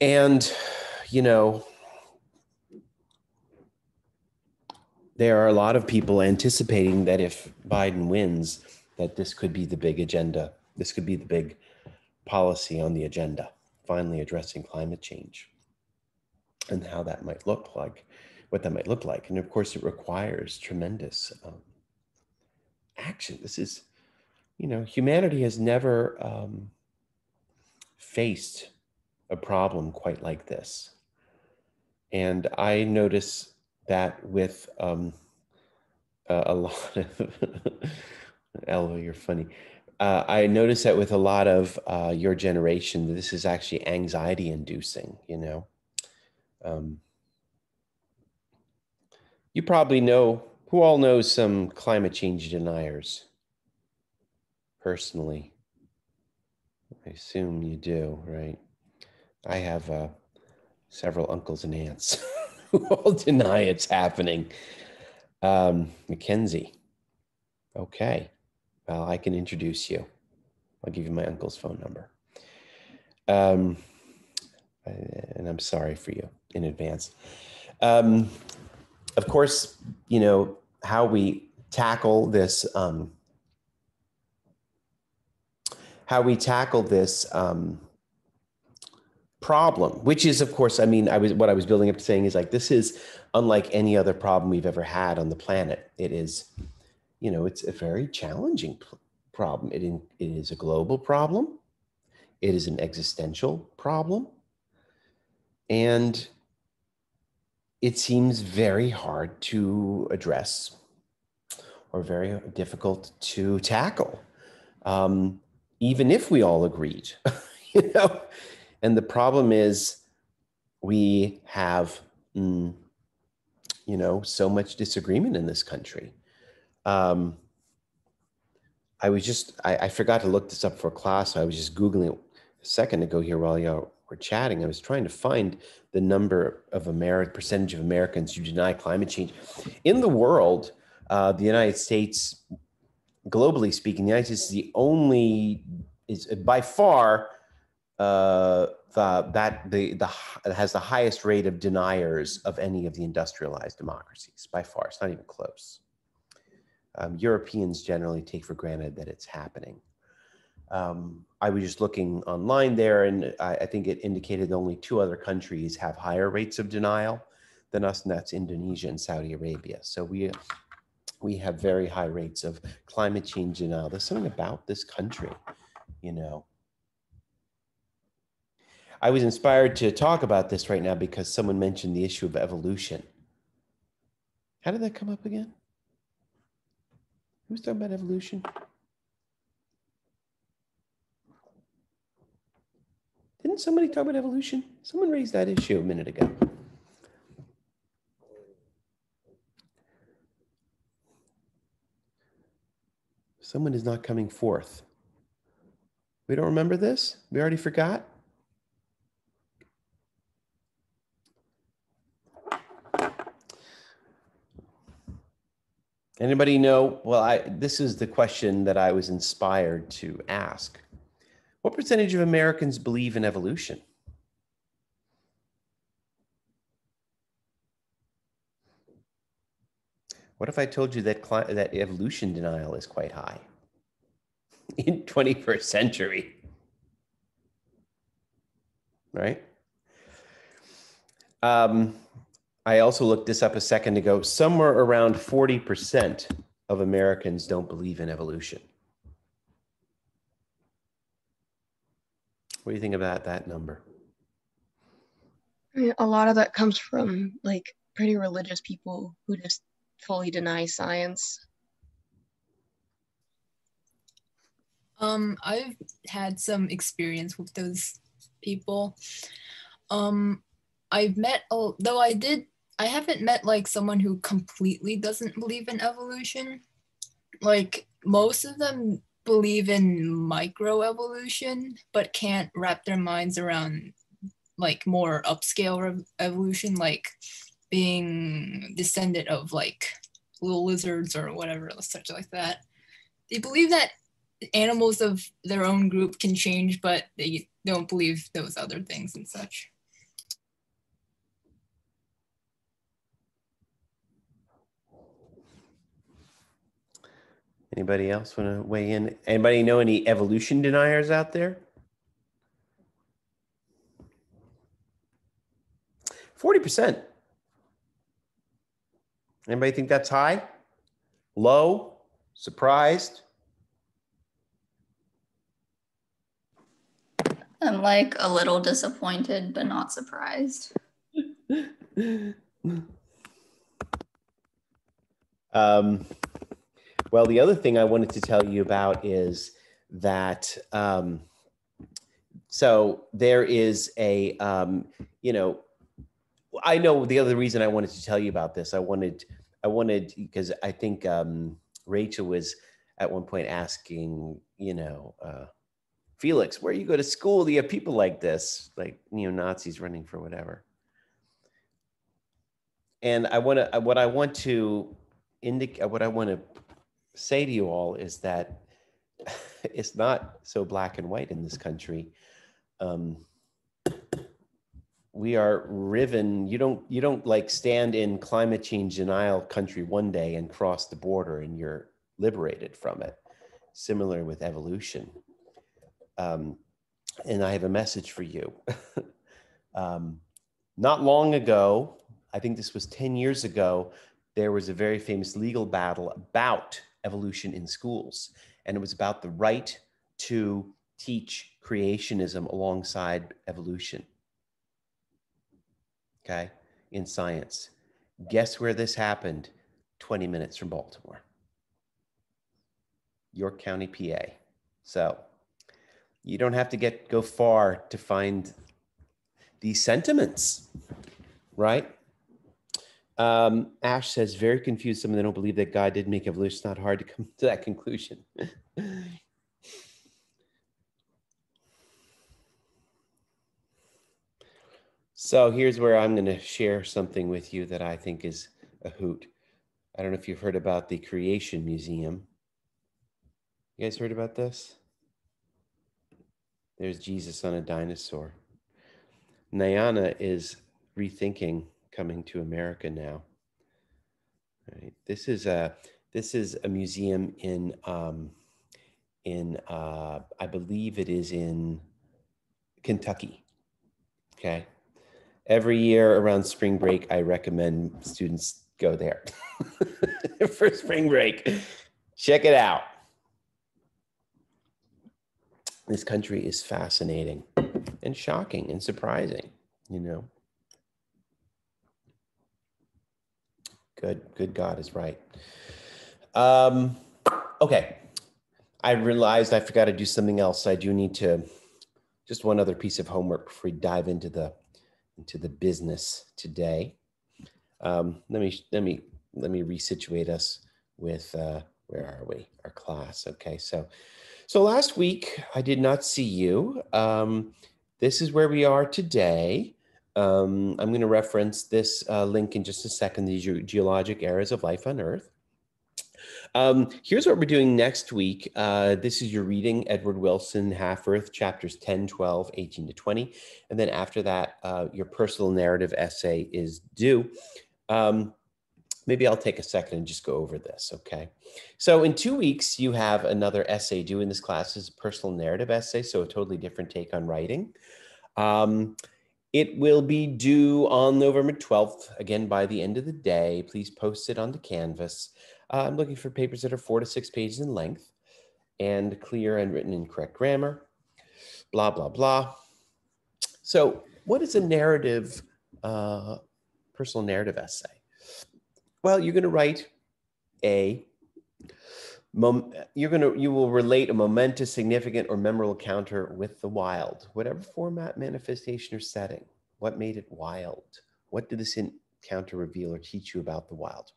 And, you know, there are a lot of people anticipating that if Biden wins, that this could be the big agenda. This could be the big policy on the agenda, finally addressing climate change and how that might look like, what that might look like. And of course, it requires tremendous action. This is, humanity has never faced a problem quite like this. And I notice that with a lot of, Elva, you're funny. I notice that with a lot of your generation, this is actually anxiety inducing, Um, you probably know, who all knows some climate change deniers personally? I assume you do, right? I have several uncles and aunts who all deny it's happening. Mackenzie, okay. Well, I can introduce you. I'll give you my uncle's phone number. And I'm sorry for you in advance. Of course, how we tackle this, problem, which is, of course, what I was building up to saying is like, this is unlike any other problem we've ever had on the planet. It is, it's a very challenging problem. It is a global problem. It is an existential problem. And it seems very hard to address or very difficult to tackle, even if we all agreed, And the problem is we have, so much disagreement in this country. I forgot to look this up for class. So I was just Googling it a second ago here while y'all were chatting. I was trying to find the number of percentage of Americans who deny climate change. In the world, the United States, globally speaking, the United States is is by far has the highest rate of deniers of any of the industrialized democracies by far. It's not even close. Europeans generally take for granted that it's happening. I was just looking online there, and I think it indicated only 2 other countries have higher rates of denial than us, and that's Indonesia and Saudi Arabia. So we have very high rates of climate change denial. There's something about this country, I was inspired to talk about this right now because someone mentioned the issue of evolution. How did that come up again? Who's talking about evolution? Didn't somebody talk about evolution? Someone raised that issue a minute ago. Someone is not coming forth. We don't remember this? We already forgot? Anybody know? Well, this is the question that I was inspired to ask. What percentage of Americans believe in evolution? What if I told you that that evolution denial is quite high in 21st century? Right? I also looked this up a second ago. Somewhere around 40% of Americans don't believe in evolution. What do you think about that number? I mean, a lot of that comes from like pretty religious people who just fully deny science. I've had some experience with those people. I've met, though I haven't met like someone who completely doesn't believe in evolution. Like most of them believe in microevolution, but can't wrap their minds around like more upscale evolution, like being descendant of like little lizards or whatever, such like that. They believe that animals of their own group can change, but they don't believe those other things and such. Anybody else want to weigh in? Anybody know any evolution deniers out there? 40%. Anybody think that's high? Low? Surprised? I'm like a little disappointed, but not surprised. Well, the other thing I wanted to tell you about is that, so there is a, you know, I know the other reason I wanted to tell you about this, I wanted, because I think Rachel was at one point asking, you know, Felix, where you go to school, do you have people like this, like neo-Nazis running for whatever? And what I want to say to you all is that it's not so black and white in this country. We are riven. You don't like stand in climate change denial country one day and cross the border and you're liberated from it. Similar with evolution. And I have a message for you. Not long ago, I think this was 10 years ago, there was a very famous legal battle about evolution in schools. And it was about the right to teach creationism alongside evolution. Okay, in science. Guess where this happened? 20 minutes from Baltimore. York County, PA. So you don't have to go far to find these sentiments, right? Ash says, very confused. Some of them don't believe that God did make evolution. It's not hard to come to that conclusion. So here's where I'm going to share something with you that I think is a hoot. I don't know if you've heard about the Creation Museum. You guys heard about this? There's Jesus on a dinosaur. Nyana is rethinking coming to America now. Right. This is a museum in I believe it is in Kentucky. Okay. Every year around spring break, I recommend students go there for spring break. Check it out. This country is fascinating and shocking and surprising, you know. Good God is right. Okay, I realized I forgot to do something else. I do need to, just one other piece of homework before we dive into the business today. Let me resituate us with where are we? Our class. Okay, so last week I did not see you. This is where we are today. I'm going to reference this link in just a second, the geologic eras of life on Earth. Here's what we're doing next week. This is your reading, Edward Wilson, Half Earth, chapters 10, 12, 18 to 20. And then after that, your personal narrative essay is due. Maybe I'll take a second and just go over this, okay? So in 2 weeks, you have another essay due in this class. Is a personal narrative essay, so a totally different take on writing. It will be due on November 12th, again, by the end of the day. Please post it onto Canvas. I'm looking for papers that are 4 to 6 pages in length and clear and written in correct grammar, blah, blah, blah. So what is a narrative, personal narrative essay? Well, you're going to write you will relate a momentous, significant, or memorable encounter with the wild, whatever format, manifestation, or setting. What made it wild? What did this encounter reveal or teach you about the wild?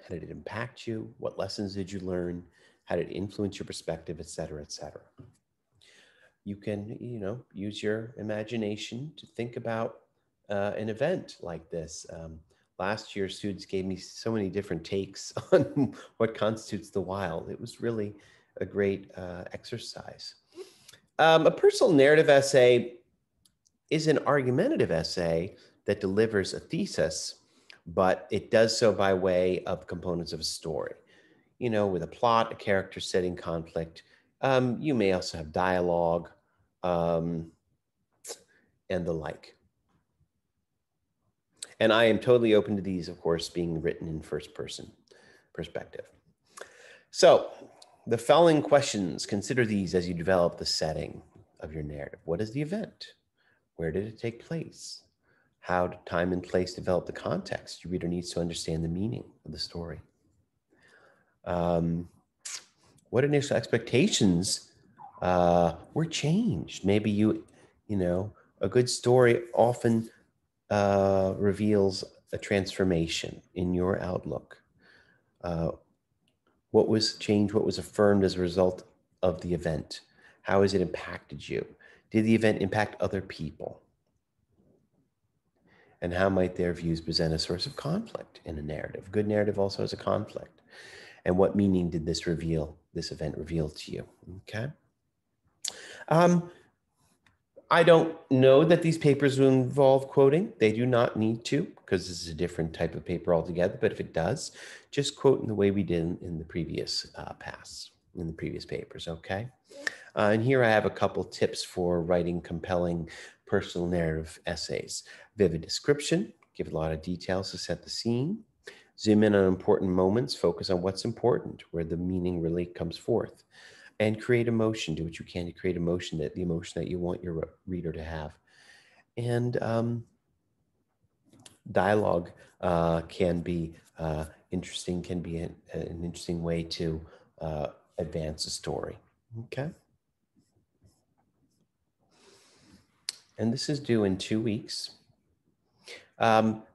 How did it impact you? What lessons did you learn? How did it influence your perspective, et cetera, et cetera? You can, use your imagination to think about an event like this. Last year, students gave me so many different takes on what constitutes the wild. It was really a great exercise. A personal narrative essay is an argumentative essay that delivers a thesis, but it does so by way of components of a story. you know, with a plot, a character setting, conflict. You may also have dialogue and the like. And I am totally open to these, of course, being written in first person perspective. So the following questions, consider these as you develop the setting of your narrative. What is the event? Where did it take place? How did time and place develop the context? Your reader needs to understand the meaning of the story. What initial expectations were changed? Maybe you know, a good story often reveals a transformation in your outlook. What was changed? What was affirmed as a result of the event? How has it impacted you? Did the event impact other people? And how might their views present a source of conflict in a narrative? Good narrative also has a conflict. And what meaning did this event reveal to you? Okay. I don't know that these papers will involve quoting. They do not need to, because this is a different type of paper altogether. But if it does, just quote in the way we did in the previous in the previous papers, okay? And here I have a couple tips for writing compelling personal narrative essays. Vivid description, give a lot of details to set the scene. Zoom in on important moments, focus on what's important, where the meaning really comes forth. And create emotion, do what you can to create emotion, the emotion that you want your reader to have. And dialogue can be interesting, can be an interesting way to advance a story, okay? And this is due in 2 weeks.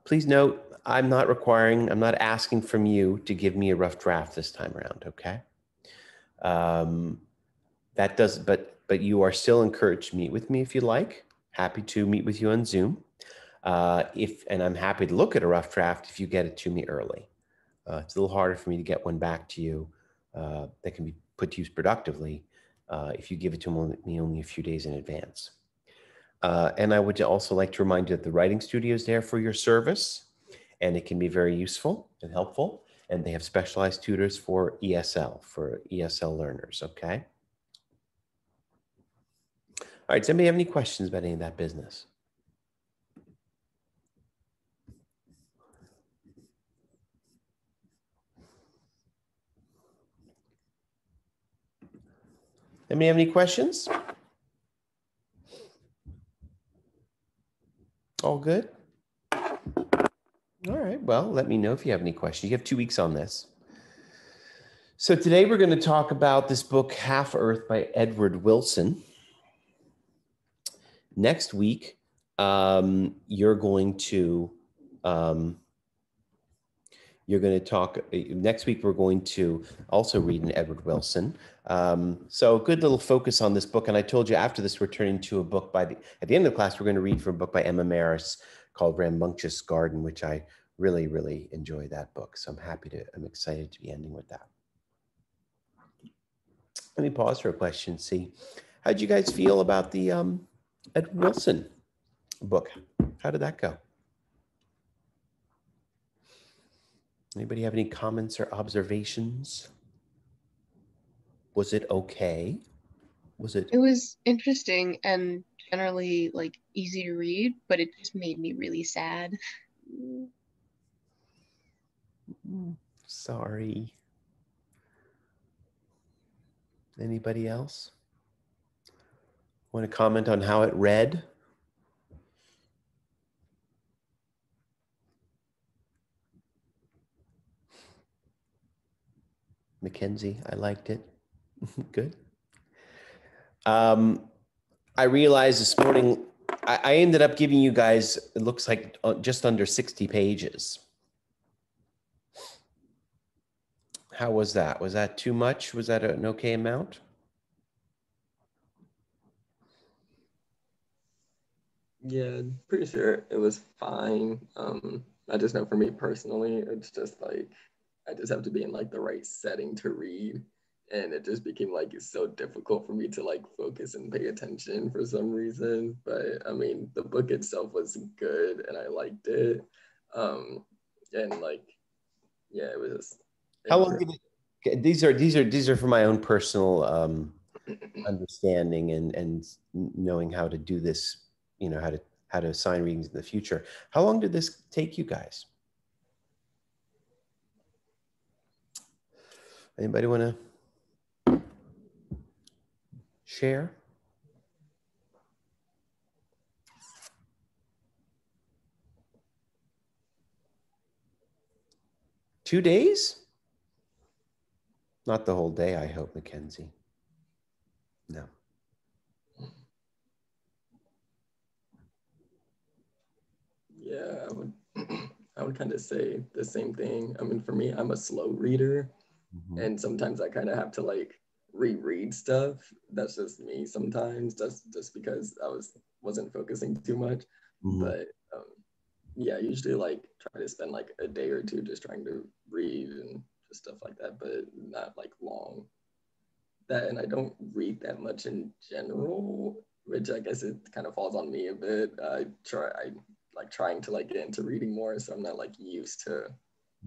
Please note, I'm not asking from you to give me a rough draft this time around, okay? That does, but you are still encouraged to meet with me if you like. Happy to meet with you on Zoom. And I'm happy to look at a rough draft if you get it to me early. It's a little harder for me to get one back to you that can be put to use productively if you give it to me only a few days in advance. And I would also like to remind you that the Writing Studio is there for your service, and it can be very useful and helpful. And they have specialized tutors for ESL learners, okay? All right, does anybody have any questions about any of that business? Anybody have any questions? All good? All right, well, let me know if you have any questions. You have 2 weeks on this. So today we're going to talk about this book, Half Earth by Edward Wilson. Next week, you're going to next week we're going to also read an Edward Wilson. So a good little focus on this book. And I told you after this, we're turning to a book at the end of the class, we're going to read from a book by Emma Maris called Rambunctious Garden, which I really, really enjoy that book. So I'm excited to be ending with that. Let me pause for a question, see. How'd you guys feel about the Edward Wilson book? How did that go? Anybody have any comments or observations? Was it okay? It was interesting and generally like easy to read, but it just made me really sad. Sorry. Anybody else want to comment on how it read? Mackenzie, I liked it. Good. I realized this morning, I ended up giving you guys, it looks like just under 60 pages. How was that? Was that too much? Was that an okay amount? Yeah, pretty sure it was fine. I just know for me personally, it's just like, I just have to be in like the right setting to read. And it just became like, it's so difficult for me to like focus and pay attention for some reason. But I mean, the book itself was good and I liked it. And like, yeah, it was just. These are for my own personal understanding and knowing how to do this, how to assign readings in the future. How long did this take you guys? Anybody want to share? Two days? Not the whole day, I hope, Mackenzie. No. Yeah, I would kind of say the same thing. I mean, for me, I'm a slow reader, and sometimes I kind of have to like reread stuff. That's just me sometimes. That's just because I wasn't focusing too much. But yeah, I usually like try to spend like a day or two just trying to read and just stuff like that, but not like long. That, and I don't read that much in general, which I guess it kind of falls on me a bit. I like trying to like get into reading more, so I'm not like used to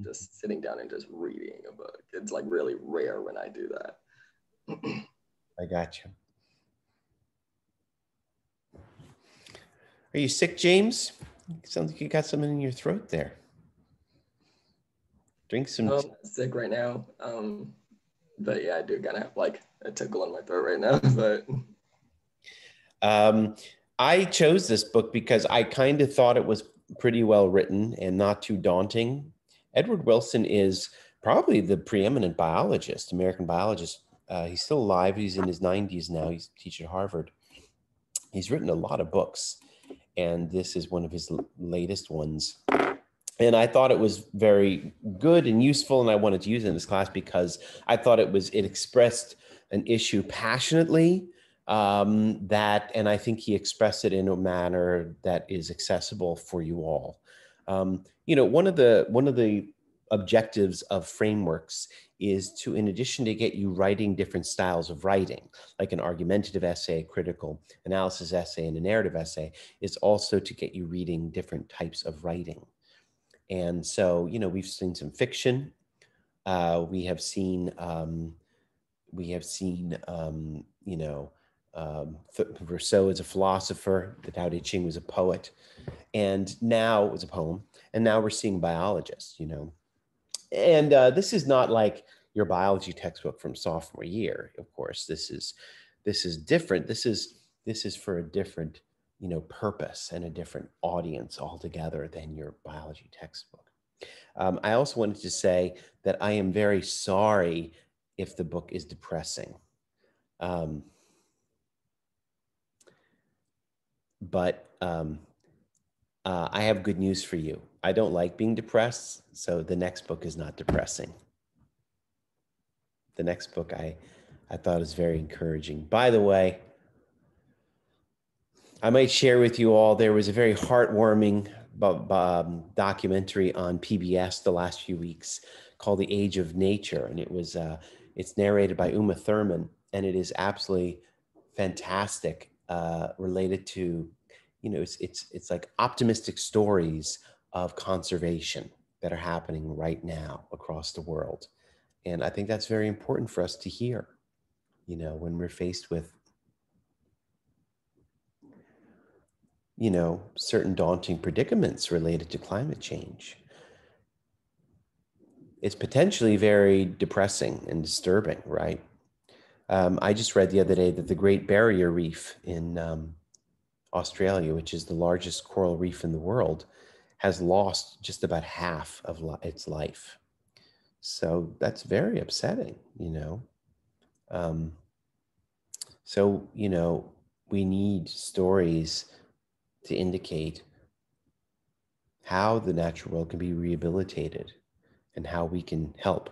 just sitting down and just reading a book. It's like really rare when I do that. I got you. Are you sick, James? Sounds like you got something in your throat there. Drink some. I'm sick right now. But yeah, I do kind of have like a tickle in my throat right now. But I chose this book because I kind of thought it was pretty well written and not too daunting. Edward Wilson is probably the preeminent biologist, American biologist. He's still alive. He's in his 90s now. He's teaching at Harvard. He's written a lot of books, and this is one of his latest ones. And I thought it was very good and useful, and I wanted to use it in this class because I thought it expressed an issue passionately, and I think he expressed it in a manner that is accessible for you all. One of the objectives of frameworks is to, in addition to get you writing different styles of writing, like an argumentative essay, a critical analysis essay, and a narrative essay, is also to get you reading different types of writing. And so, we've seen some fiction. We have seen, Rousseau as a philosopher, Tao Te Ching was a poet, and now it was a poem. And now we're seeing biologists, And this is not like your biology textbook from sophomore year. Of course, this is different. This is for a different purpose and a different audience altogether than your biology textbook. I also wanted to say that I am very sorry if the book is depressing. But I have good news for you. I don't like being depressed, so the next book is not depressing. The next book I thought was very encouraging. By the way, I might share with you all, there was a very heartwarming documentary on PBS the last few weeks called The Age of Nature. And it's narrated by Uma Thurman, and it is absolutely fantastic, related to, it's like optimistic stories of conservation that are happening right now across the world. And I think that's very important for us to hear, when we're faced with certain daunting predicaments related to climate change. It's potentially very depressing and disturbing, right? I just read the other day that the Great Barrier Reef in Australia, which is the largest coral reef in the world, has lost just about half of its life. So that's very upsetting, So, we need stories to indicate how the natural world can be rehabilitated and how we can help.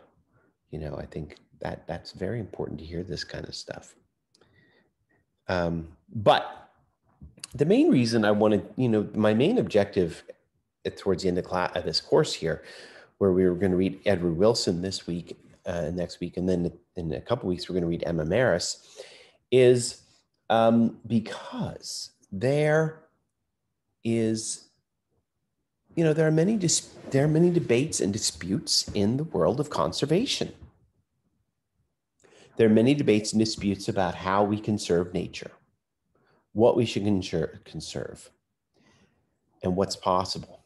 I think that's very important to hear this kind of stuff. But the main reason I wanted, my main objective towards the end of this course here, where we were going to read Edward Wilson this week, next week, and then in a couple of weeks, we're going to read Emma Marris, is because there are many debates and disputes in the world of conservation. There are many debates and disputes about how we conserve nature, what we should conserve, and what's possible.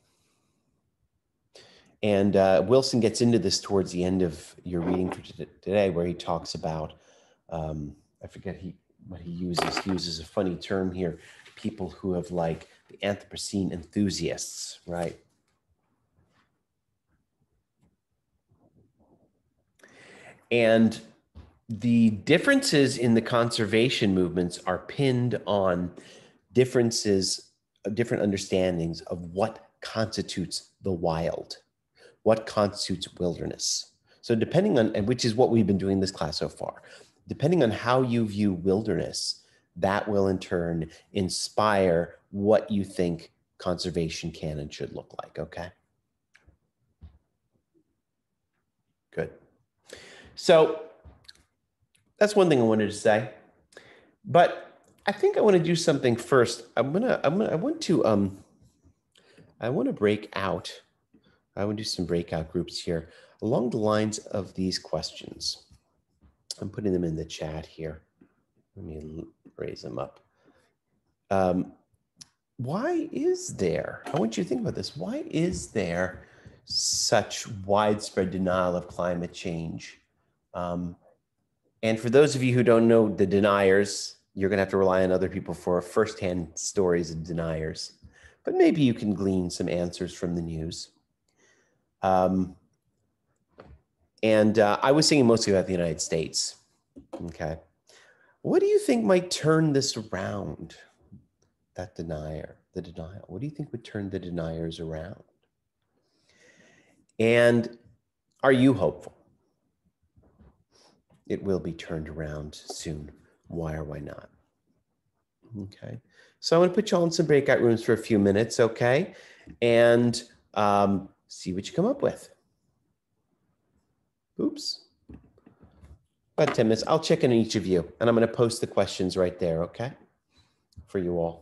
And Wilson gets into this towards the end of your reading for today, where he talks about, I forget what he uses. He uses a funny term here, people who have like the Anthropocene enthusiasts, right? And the differences in the conservation movements are pinned on different understandings of what constitutes the wild, what constitutes wilderness. So depending on, and which is what we've been doing in this class so far, depending on how you view wilderness, that will in turn inspire what you think conservation can and should look like, okay? Good. So that's one thing I wanted to say, but I think I want to do something first. I want to break out. I want to do some breakout groups here along the lines of these questions. I'm putting them in the chat here. Let me raise them up. Why is there, I want you to think about this, why is there such widespread denial of climate change? And for those of you who don't know the deniers, you're going to have to rely on other people for firsthand stories of deniers. But maybe you can glean some answers from the news. I was thinking mostly about the United States. Okay. What do you think might turn this around? The denial. What do you think would turn the deniers around? And are you hopeful it will be turned around soon? Why or why not? Okay. So I'm going to put you all in some breakout rooms for a few minutes, okay? And see what you come up with. Oops. About 10 minutes. I'll check in on each of you, and I'm going to post the questions right there, okay? For you all.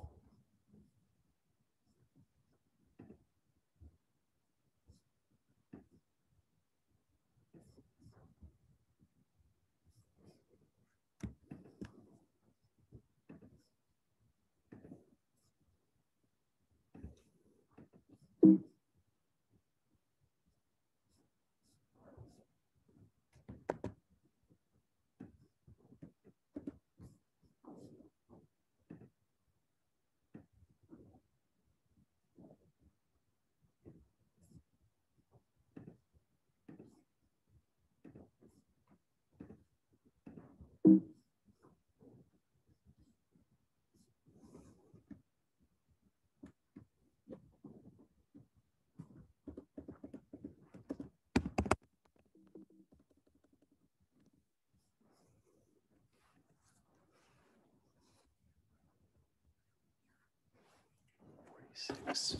Six.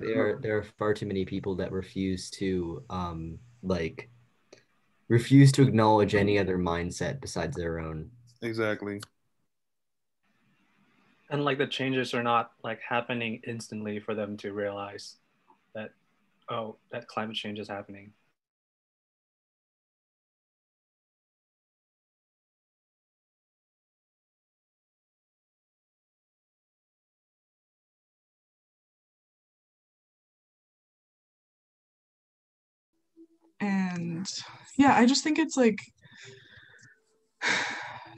There are far too many people that refuse to like refuse to acknowledge any other mindset besides their own. Exactly. And like the changes are not like happening instantly for them to realize that, oh, that climate change is happening. And yeah, I just think it's like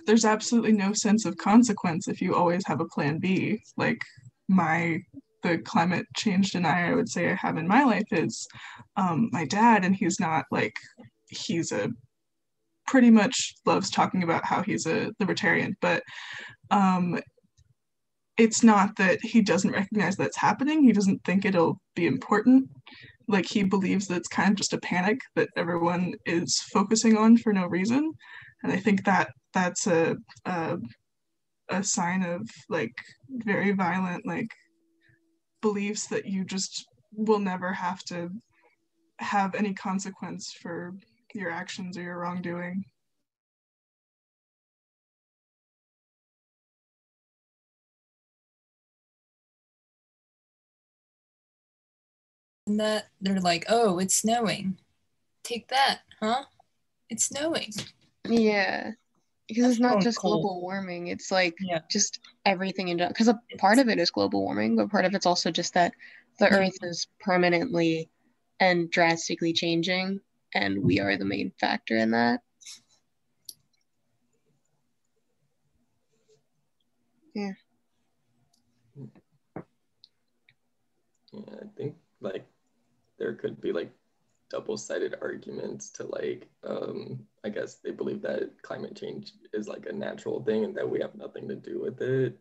there's absolutely no sense of consequence if you always have a plan B. Like the climate change denier I would say I have in my life is my dad, and he's not like he's a pretty much loves talking about how he's a libertarian, but it's not that he doesn't recognize that's happening. He doesn't think it'll be important. Like he believes that it's kind of just a panic that everyone is focusing on for no reason. And I think that that's a sign of like very violent like beliefs that you just will never have to have any consequence for your actions or your wrongdoing. And that they're like, oh, it's snowing. Take that, huh? It's snowing. Yeah, because That's it's not going just cold. global warming. It's like Yeah. just everything in general. Because a part of it is global warming, but part of it's also just that the Yeah. Earth is permanently and drastically changing, and we are the main factor in that. Yeah. Yeah, I think like there could be like double-sided arguments to like I guess they believe that climate change is like a natural thing and that we have nothing to do with it.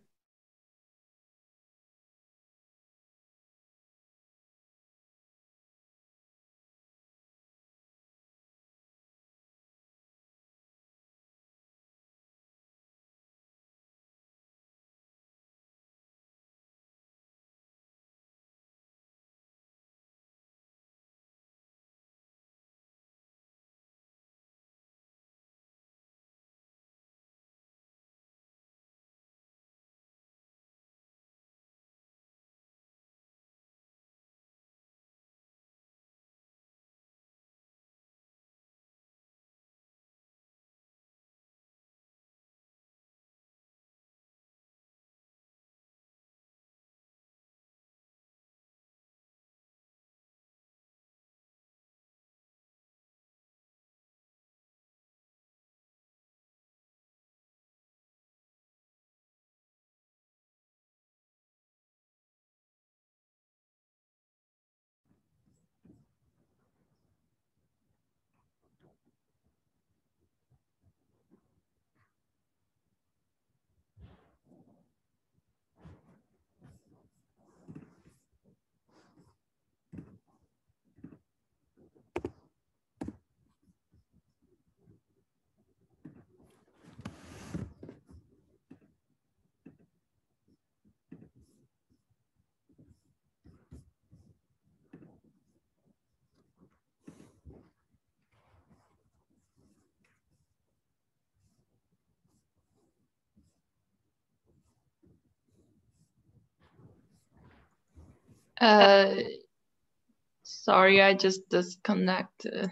Sorry, I just disconnected.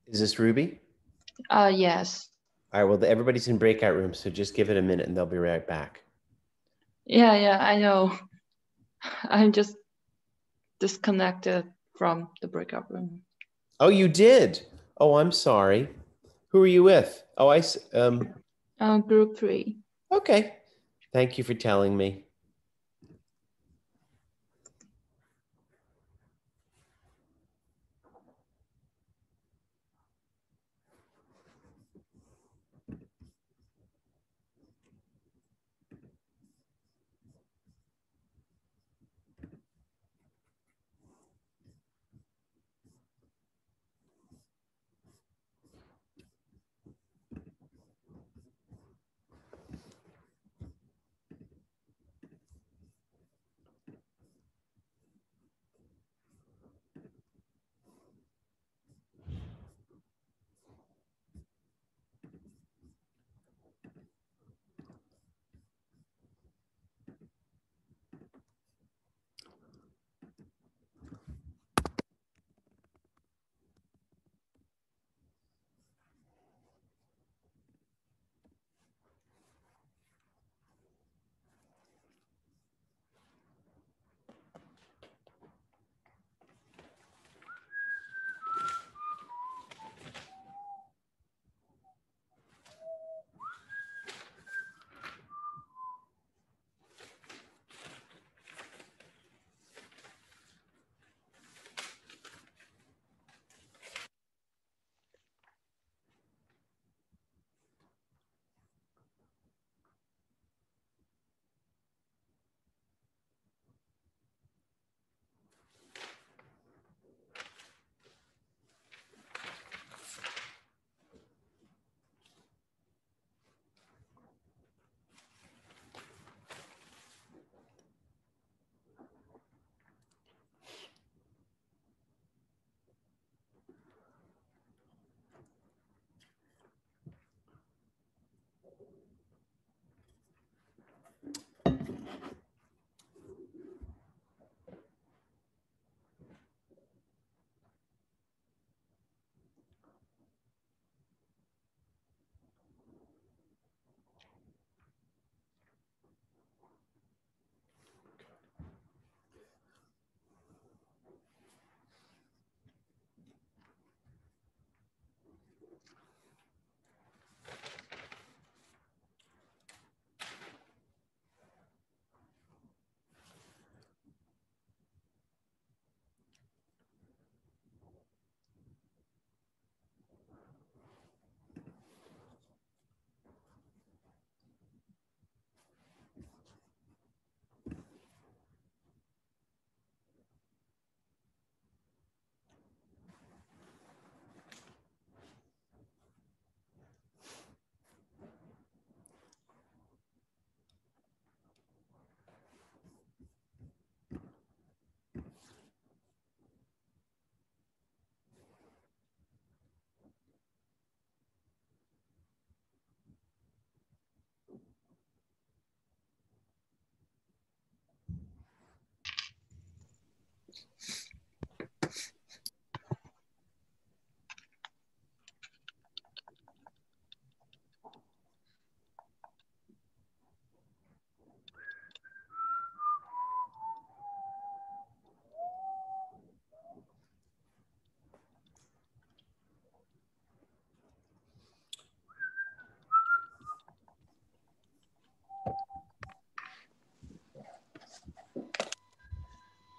Is this Ruby? Yes. All right, well, everybody's in breakout rooms, so just give it a minute and they'll be right back. Yeah, I know. I'm just disconnected from the breakout room. Oh, you did? Oh, I'm sorry. Who are you with? Oh, Group 3. Okay. Thank you for telling me.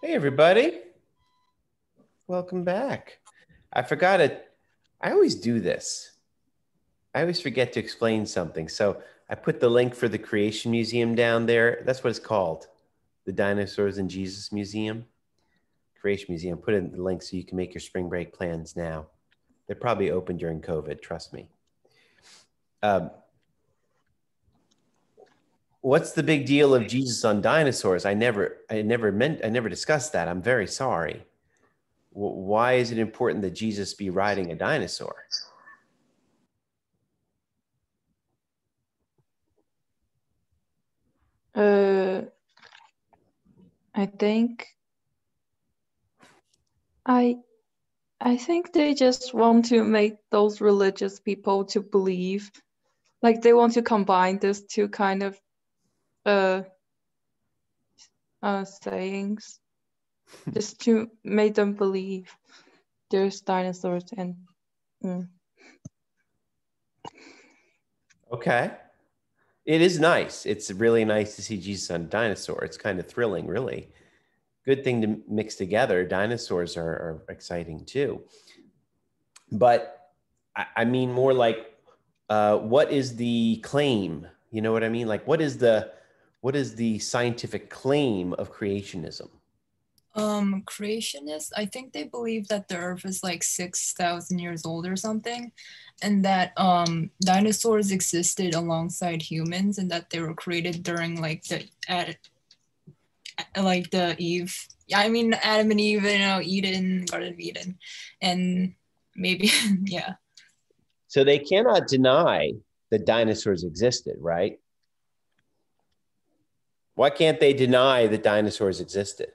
Hey, everybody. Welcome back. I forgot it. I always do this. I always forget to explain something. So I put the link for the Creation Museum down there. That's what it's called. The Dinosaurs and Jesus Museum. Creation Museum. Put in the link so you can make your spring break plans now. They're probably open during COVID, trust me. What's the big deal of Jesus on dinosaurs? I never discussed that. I'm very sorry. Why is it important that Jesus be riding a dinosaur? I think I think they just want to make those religious people to believe, like they want to combine these two kind of sayings, just to make them believe there's dinosaurs and. Okay. It is nice. It's really nice to see Jesus on a dinosaur. It's kind of thrilling, really. Good thing to mix together. Dinosaurs are exciting too. But I mean more like, what is the claim? You know what I mean? Like, what is the scientific claim of creationism? Creationists, I think they believe that the earth is like 6,000 years old or something, and that dinosaurs existed alongside humans, and that they were created during like the Eve. I mean, Adam and Eve, Eden, Garden of Eden, and maybe yeah. So they cannot deny that dinosaurs existed, right? Why can't they deny that dinosaurs existed?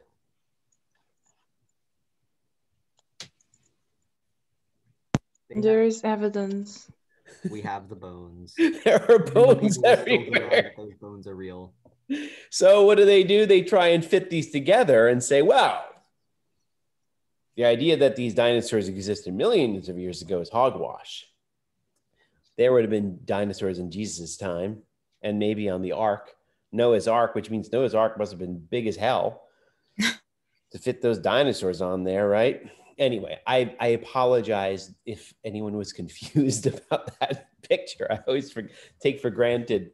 There is evidence. We have the bones. There are bones everywhere. Those bones are real. So what do? They try and fit these together and say, well, the idea that these dinosaurs existed millions of years ago is hogwash. There would have been dinosaurs in Jesus' time and maybe on the ark, Noah's Ark, which means Noah's Ark must have been big as hell to fit those dinosaurs on there, right? Anyway, I apologize if anyone was confused about that picture. I always take for granted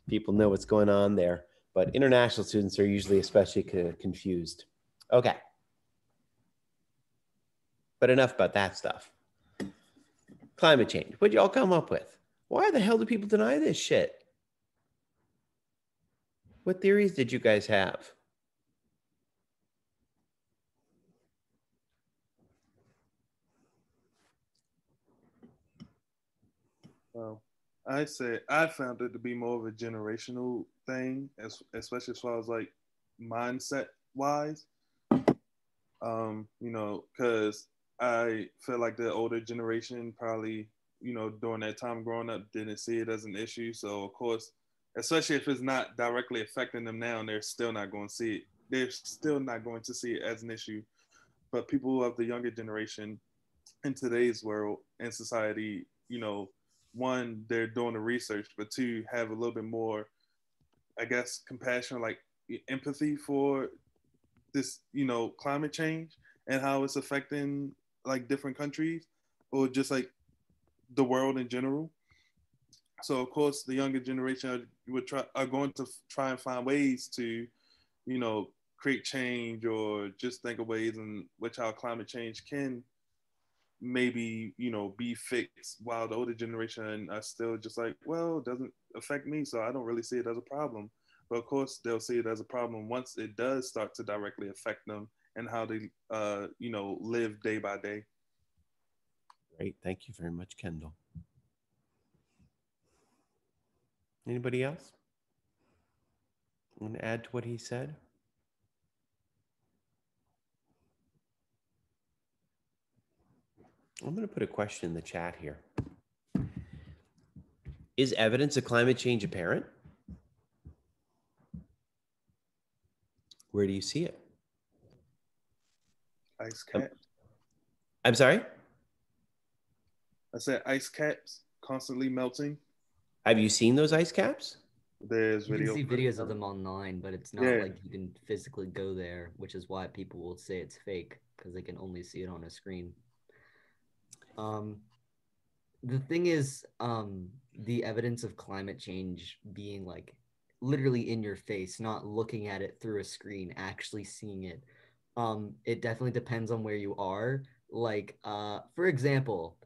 people know what's going on there, but international students are usually especially confused. Okay. But enough about that stuff. Climate change. What'd y'all come up with? Why the hell do people deny this shit? What theories did you guys have? Well, I say I found it to be more of a generational thing, especially as far as like mindset wise. Because I feel like the older generation probably, during that time growing up, didn't see it as an issue. So of course, especially if it's not directly affecting them now, they're still not going to see it. They're still not going to see it as an issue. But people of the younger generation in today's world and society, one, they're doing the research, but two, have a little bit more, I guess, compassion, like empathy for this, climate change and how it's affecting like different countries or just like the world in general. So of course, the younger generation are going to try and find ways to, create change or just think of ways in which how climate change can maybe be fixed, while the older generation are still just like, well, it doesn't affect me, so I don't really see it as a problem. But of course they'll see it as a problem once it does start to directly affect them and how they live day by day. Great, thank you very much, Kendall. Anybody else want to add to what he said? I'm going to put a question in the chat here. Is evidence of climate change apparent? Where do you see it? Ice caps. I'm sorry? I said ice caps constantly melting. Have you seen those ice caps? There's You can see videos of them online, but it's not like you can physically go there, which is why people will say it's fake, because they can only see it on a screen. The thing is, the evidence of climate change being like literally in your face, not looking at it through a screen, actually seeing it. It definitely depends on where you are. Like, for example,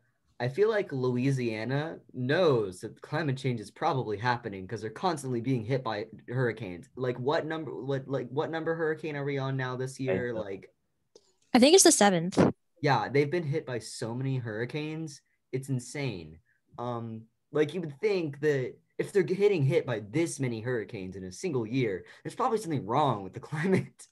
I feel like Louisiana knows that climate change is probably happening because they're constantly being hit by hurricanes. Like, what number hurricane are we on now this year? Like, I think it's the 7th. Yeah, they've been hit by so many hurricanes. It's insane. Like, you would think that if they're getting hit by this many hurricanes in a single year, there's probably something wrong with the climate.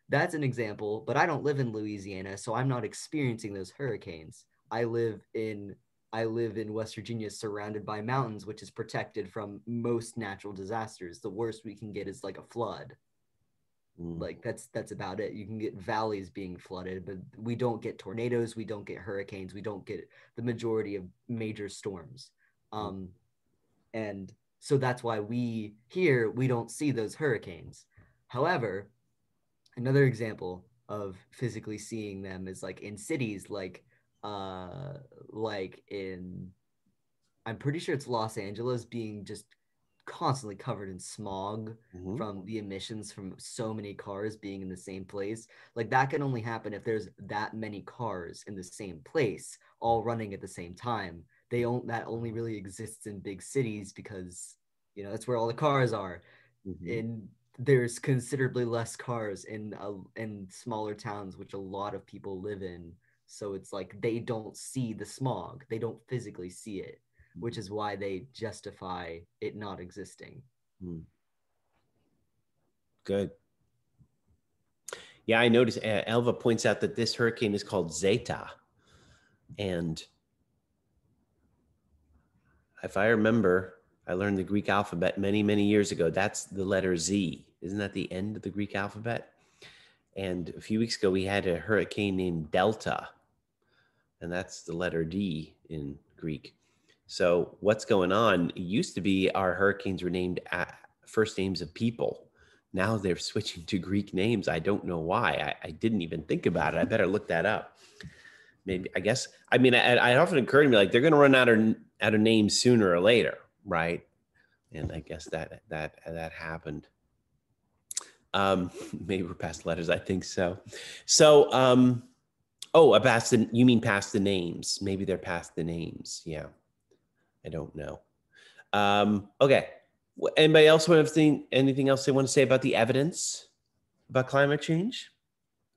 That's an example, but I don't live in Louisiana, so I'm not experiencing those hurricanes. I live in West Virginia, surrounded by mountains, which is protected from most natural disasters. The worst we can get is like a flood. Like that's about it. You can get valleys being flooded, but we don't get tornadoes, we don't get hurricanes, we don't get the majority of major storms. And so that's why we don't see those hurricanes. However, another example of physically seeing them is like in cities like in, I'm pretty sure it's Los Angeles, being just constantly covered in smog from the emissions from so many cars being in the same place. Like, that can only happen if there's that many cars in the same place all running at the same time. That only really exists in big cities because, you know, that's where all the cars are. And there's considerably less cars in smaller towns, which a lot of people live in. So it's like they don't see the smog. They don't physically see it, which is why they justify it not existing. Good. Yeah, I noticed Elva points out that this hurricane is called Zeta. And if I remember, I learned the Greek alphabet many, many years ago. That's the letter Z. Isn't that the end of the Greek alphabet? And a few weeks ago, we had a hurricane named Delta. And that's the letter D in Greek. So what's going on? It used to be our hurricanes were named first names of people. Now they're switching to Greek names. I don't know why. I didn't even think about it. I better look that up. Maybe, I guess, I mean, it often occurred to me, like, they're going to run out of names sooner or later, right? And I guess that happened. Maybe we're past letters. I think so. So, you mean past the names? Maybe they're past the names. Yeah. I don't know. Okay. Anybody else want to think anything else they want to say about the evidence about climate change?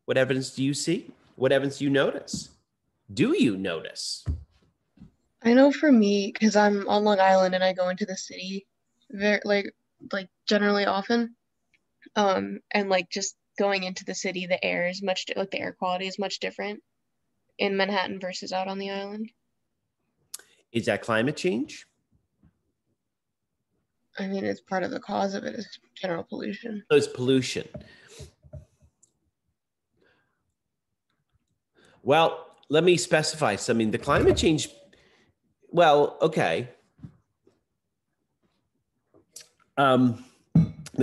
What evidence do you see? What evidence do you notice? Do you notice? I know for me, because I'm on Long Island and I go into the city very like generally often. And like just going into the city, the air is much like the air quality is much different in Manhattan versus out on the island. Is that climate change? I mean, it's part of the cause of it is general pollution. So it's pollution. Well, let me specify something. The climate change, well, okay. The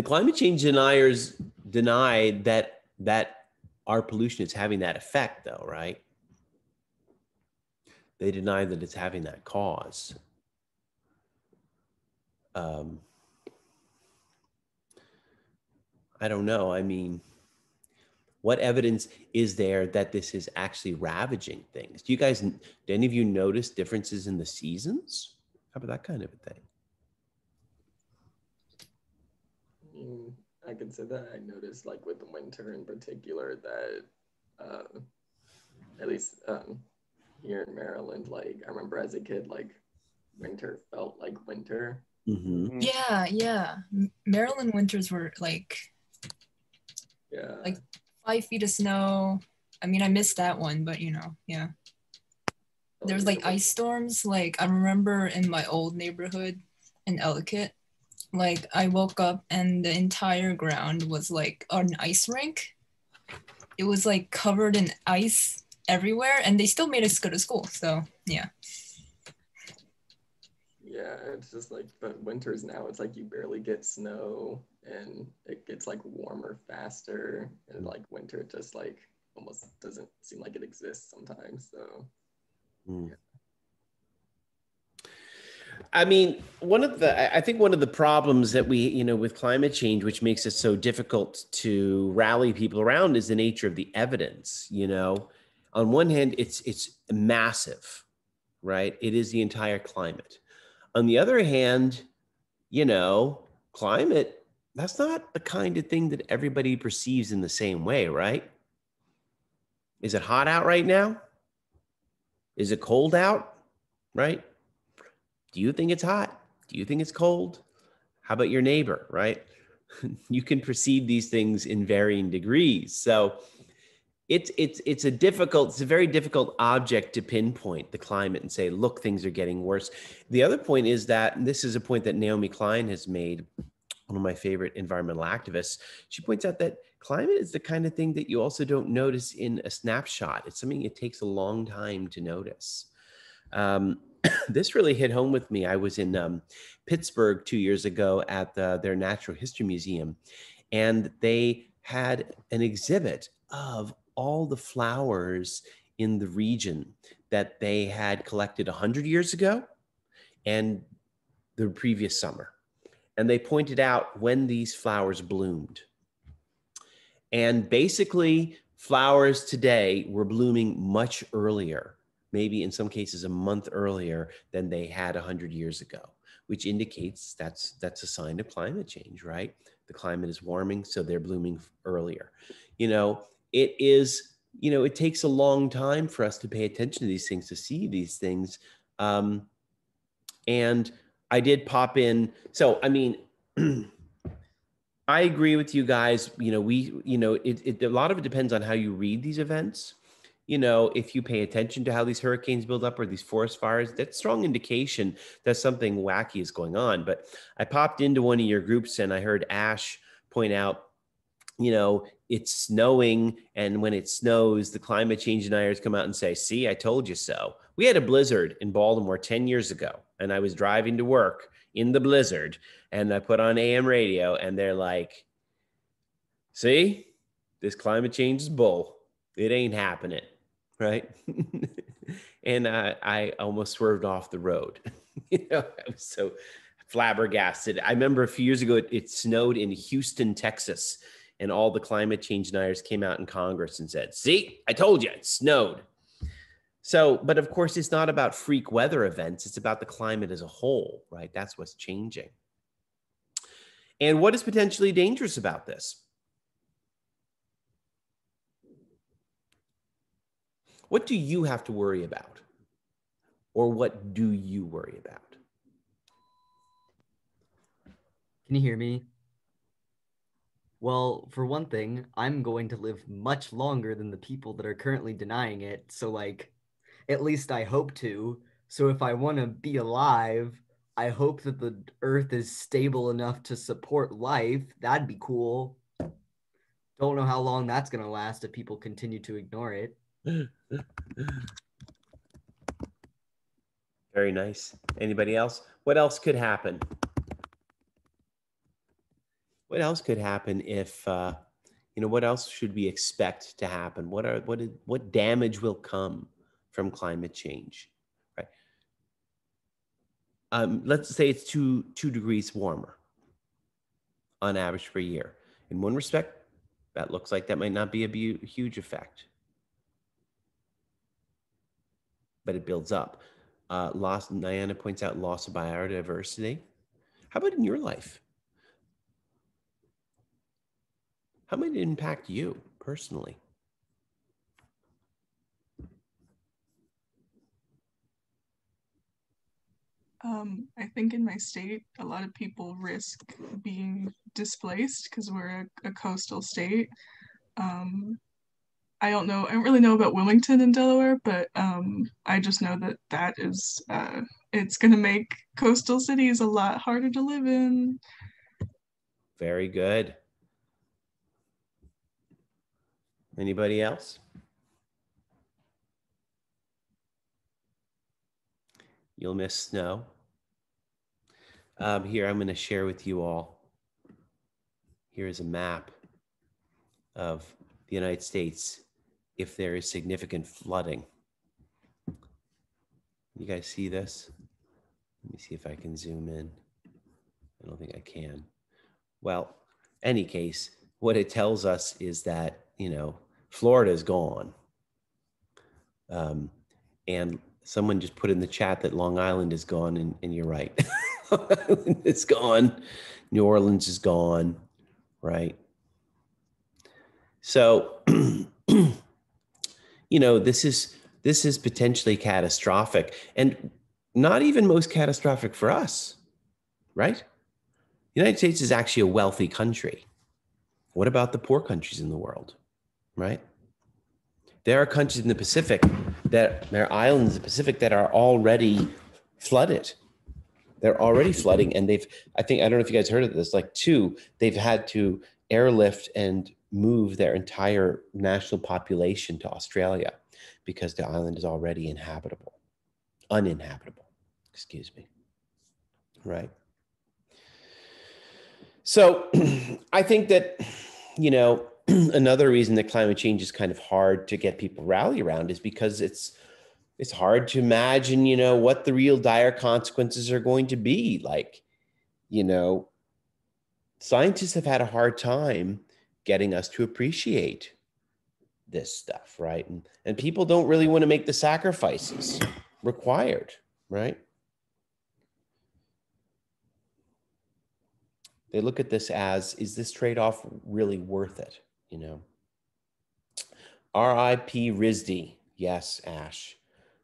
climate change deniers deny that our pollution is having that effect, though, right? They deny that it's having that cause. I don't know. I mean, what evidence is there that this is actually ravaging things? Do any of you notice differences in the seasons? How about that kind of a thing? I could say that I noticed, like, with the winter in particular, that at least here in Maryland, like, I remember as a kid, like, winter felt like winter. Yeah. Maryland winters were like 5 feet of snow. I mean, I missed that one, but you know, yeah. there's like ice storms. Like I remember in my old neighborhood in Ellicott, like I woke up and the entire ground was like an ice rink. It was like covered in ice everywhere, and they still made us go to school. So yeah. Yeah, it's just like, but winters now, it's like you barely get snow and it gets like warmer faster. And like winter just like almost doesn't seem like it exists sometimes. So, yeah. I mean, I think one of the problems that we, with climate change, which makes it so difficult to rally people around, is the nature of the evidence. On one hand, it's massive, right? It is the entire climate. On the other hand, climate, that's not the kind of thing that everybody perceives in the same way, right? Is it hot out right now? Is it cold out, right? Do you think it's hot? Do you think it's cold? How about your neighbor, right? You can perceive these things in varying degrees. So it's a very difficult object to pinpoint, the climate, and say, look, things are getting worse. The other point is that, and this is a point that Naomi Klein has made, one of my favorite environmental activists. She points out that climate is the kind of thing that you also don't notice in a snapshot. It's something it takes a long time to notice. This really hit home with me. I was in Pittsburgh 2 years ago at their Natural History Museum, and they had an exhibit of all the flowers in the region that they had collected 100 years ago and the previous summer. And they pointed out when these flowers bloomed. And basically, flowers today were blooming much earlier, maybe in some cases a month earlier than they had 100 years ago, which indicates that's a sign of climate change, right? The climate is warming, so they're blooming earlier. It is, it takes a long time for us to pay attention to these things, to see these things. And I did pop in. So, I mean, I agree with you guys. A lot of it depends on how you read these events. If you pay attention to how these hurricanes build up or these forest fires, that's strong indication that something wacky is going on. But I popped into one of your groups and I heard Ash point out, it's snowing. And when it snows, the climate change deniers come out and say, see, I told you so. We had a blizzard in Baltimore 10 years ago, and I was driving to work in the blizzard, and I put on AM radio, and they're like, see, this climate change is bull. It ain't happening, right? And I almost swerved off the road. I was so flabbergasted. I remember a few years ago, it snowed in Houston, Texas, and all the climate change deniers came out in Congress and said, see, I told you, it snowed. So, but of course, it's not about freak weather events. It's about the climate as a whole, right? That's what's changing. And what is potentially dangerous about this? What do you have to worry about? Or what do you worry about? Can you hear me? Well, for one thing, I'm going to live much longer than the people that are currently denying it. So, at least I hope to. So if I want to be alive, I hope that the earth is stable enough to support life. That'd be cool. Don't know how long that's going to last if people continue to ignore it. Very nice. Anybody else? What else could happen? What else could happen if, what else should we expect to happen? What damage will come from climate change, right? Let's say it's two degrees warmer on average per year. In one respect, that looks like that might not be a huge effect, but it builds up. Diana points out loss of biodiversity. How about in your life? How might it impact you personally? I think in my state, a lot of people risk being displaced because we're a coastal state. I don't know. I don't really know about Wilmington in Delaware, but I just know that that is it's going to make coastal cities a lot harder to live in. Very good. Anybody else? You'll miss snow. Here, I'm going to share with you all. Here is a map of the United States if there is significant flooding. You guys see this? Let me see if I can zoom in. I don't think I can. Well, any case, what it tells us is that, you know, Florida is gone. And someone just put in the chat that Long Island is gone, and you're right. It's gone. New Orleans is gone, right? So, you know, this is potentially catastrophic, and not even most catastrophic for us, right? The United States is actually a wealthy country. What about the poor countries in the world, right? There are countries in the Pacific there are islands in the Pacific that are already flooded. They're already flooding, and I don't know if you guys heard of this, like they've had to airlift and move their entire national population to Australia because the island is already uninhabitable, excuse me, right? So I think that, you know, another reason that climate change is kind of hard to get people rally around is because it's hard to imagine, you know, what the real dire consequences are going to be. Like, you know, scientists have had a hard time getting us to appreciate this stuff, right? And people don't really want to make the sacrifices required, right? They look at this as, is this trade-off really worth it? You know, R.I.P. RISD. Yes, Ash,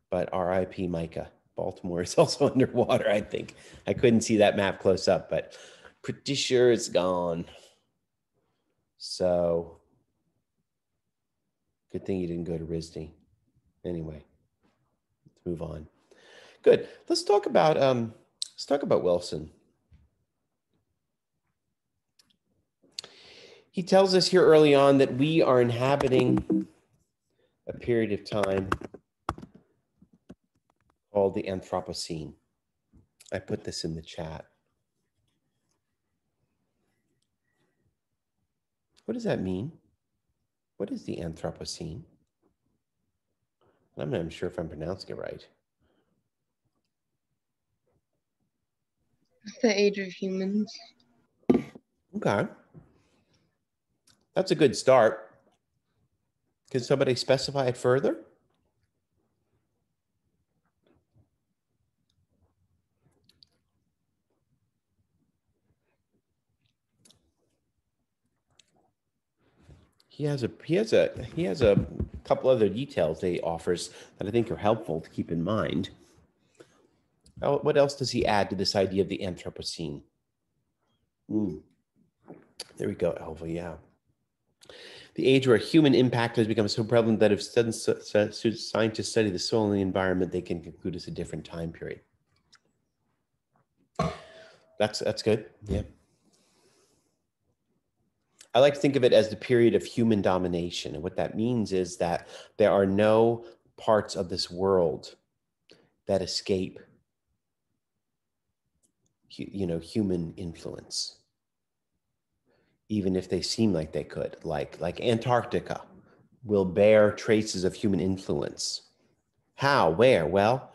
but R.I.P. Micah. Baltimore is also underwater, I think. I couldn't see that map close up, but pretty sure it's gone. So good thing you didn't go to RISD. Anyway, let's move on. Good. Let's talk about Wilson. He tells us here early on that we are inhabiting a period of time called the Anthropocene. I put this in the chat. What does that mean? What is the Anthropocene? I'm not even sure if I'm pronouncing it right. The age of humans. Okay. That's a good start. Can somebody specify it further? He has a couple other details that he offers that I think are helpful to keep in mind. What else does he add to this idea of the Anthropocene? There we go, Elva, yeah. The age where human impact has become so prevalent that if scientists study the soil and the environment, they can conclude it's a different time period. That's good, yeah. I like to think of it as the period of human domination. And what that means is that there are no parts of this world that escape, you know, human influence, even if they seem like they could. Like Antarctica will bear traces of human influence. How? Where? Well,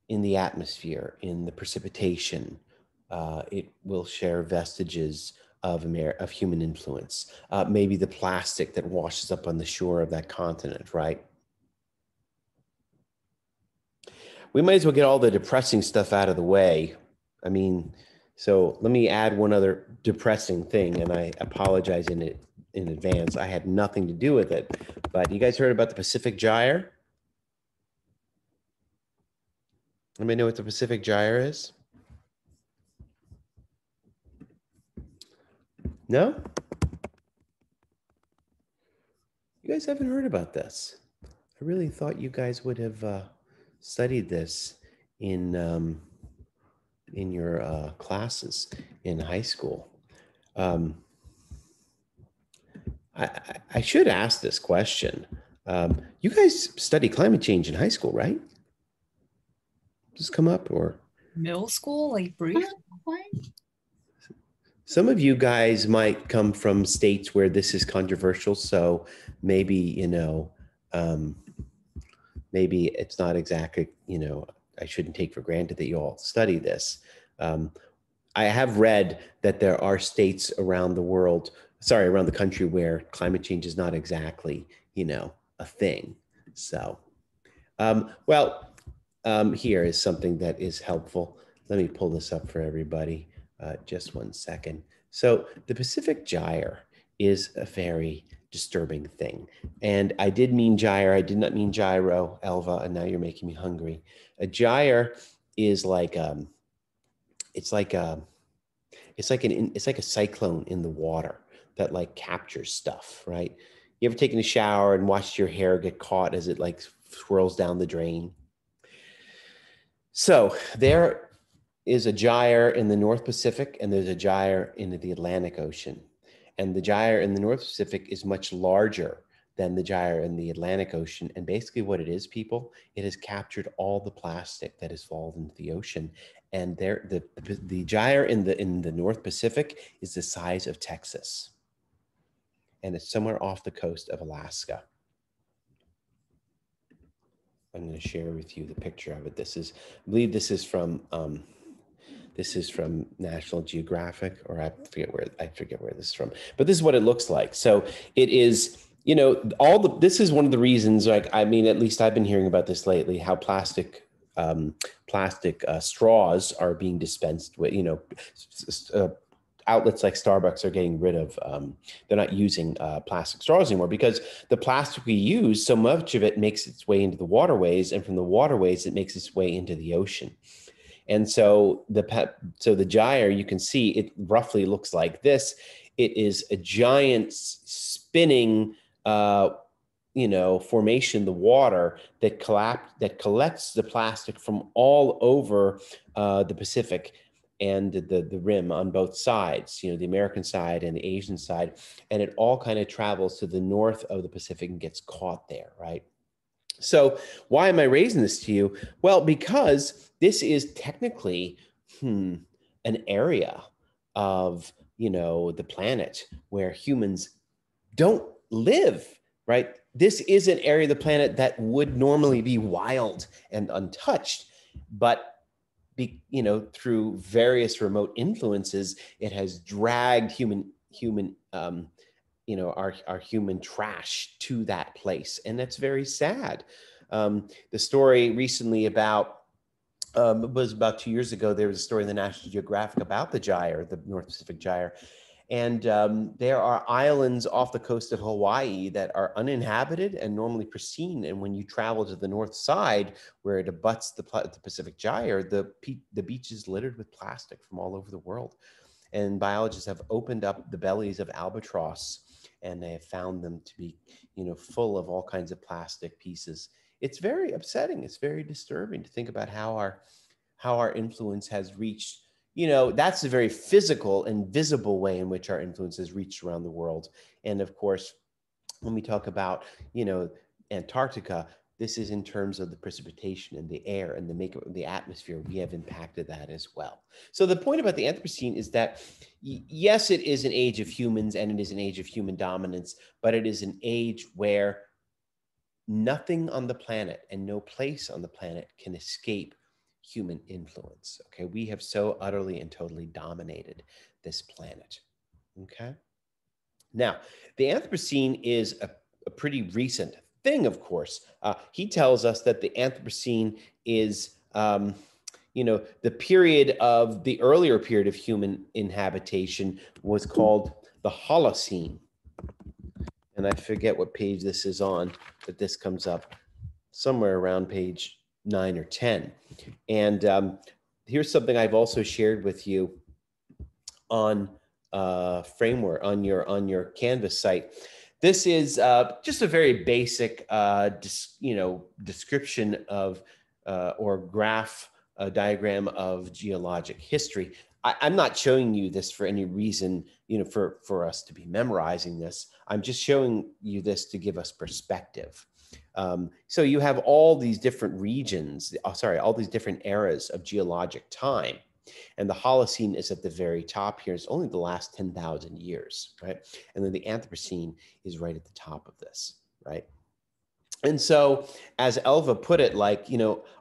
in the atmosphere, in the precipitation. It will share vestiges of human influence. Maybe the plastic that washes up on the shore of that continent, right? We might as well get all the depressing stuff out of the way. I mean, so let me add one other depressing thing, and I apologize in advance. I had nothing to do with it, but you guys heard about the Pacific Gyre? Anybody know what the Pacific Gyre is? No? You guys haven't heard about this. I really thought you guys would have studied this in your classes in high school. I should ask this question. You guys study climate change in high school, right? Does this come up or? Middle school, like brief? Some of you guys might come from states where this is controversial, so maybe, you know, maybe it's not exactly, you know, I shouldn't take for granted that you all study this. I have read that there are states around the world, around the country where climate change is not exactly, you know, a thing. So, here is something that is helpful. Let me pull this up for everybody. Just one second. So the Pacific Gyre is a very disturbing thing. And I did mean gyre. I did not mean gyro, Elva, and now you're making me hungry. A gyre is like it's like a cyclone in the water that like captures stuff, right? You ever taken a shower and watched your hair get caught as it like swirls down the drain? So there is a gyre in the North Pacific and there's a gyre in the Atlantic Ocean. And the gyre in the North Pacific is much larger than the gyre in the Atlantic Ocean. And basically what it is, people, it has captured all the plastic that has fallen into the ocean. And the gyre in the North Pacific is the size of Texas. And it's somewhere off the coast of Alaska. I'm going to share with you the picture of it. I believe this is from National Geographic, or I forget where this is from, but this is what it looks like. So it is, you know, this is one of the reasons, like, I mean, at least I've been hearing about this lately, how plastic straws are being dispensed with, you know, outlets like Starbucks are getting rid of, they're not using plastic straws anymore because the plastic we use, so much of it makes its way into the waterways, and from the waterways, it makes its way into the ocean. And so the gyre, you can see it roughly looks like this. It is a giant spinning, you know, formation in the water that collects the plastic from all over the Pacific and the rim on both sides, you know, the American side and the Asian side, and it all kind of travels to the north of the Pacific and gets caught there, right? So why am I raising this to you? Well, because this is technically an area of, you know, the planet where humans don't live, right? This is an area of the planet that would normally be wild and untouched, but you know, through various remote influences, it has dragged human you know, our human trash to that place. And that's very sad. The story recently about, it was about 2 years ago, there was a story in the National Geographic about the gyre, the North Pacific Gyre. And there are islands off the coast of Hawaii that are uninhabited and normally pristine. And when you travel to the north side, where it abuts the Pacific Gyre, the beach is littered with plastic from all over the world. And biologists have opened up the bellies of albatross, and they have found them to be, you know, full of all kinds of plastic pieces. It's very upsetting. It's very disturbing to think about how our influence has reached. You know, that's a very physical and visible way in which our influence has reached around the world. And of course, when we talk about, you know, Antarctica, this is in terms of the precipitation and the air and the makeup of the atmosphere. We have impacted that as well. So the point about the Anthropocene is that, yes, it is an age of humans and it is an age of human dominance, but it is an age where nothing on the planet and no place on the planet can escape human influence. Okay, we have so utterly and totally dominated this planet. Okay, now the Anthropocene is a pretty recent thing, of course. He tells us that the Anthropocene is, you know, the earlier period of human inhabitation was called the Holocene. And I forget what page this is on, but this comes up somewhere around page 9 or 10. And here's something I've also shared with you on Framework, on your Canvas site. this is just a very basic, description of or graph diagram of geologic history. I'm not showing you this for any reason, for us to be memorizing this. I'm just showing you this to give us perspective. So you have all these different regions, all these different eras of geologic time. And the Holocene is at the very top here. It's only the last 10,000 years, right? And then the Anthropocene is right at the top of this, right? And so, as Elva put it,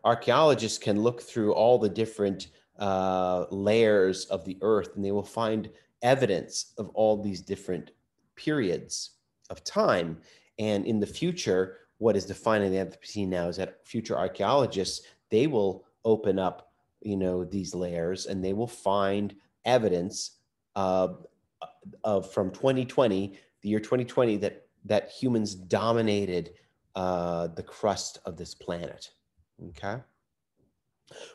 archaeologists can look through all the different layers of the earth, and they will find evidence of all these different periods of time. And in the future, what is defined in the Anthropocene now is that future archaeologists, they will open up these layers, and they will find evidence of from 2020, the year 2020, that humans dominated the crust of this planet. Okay.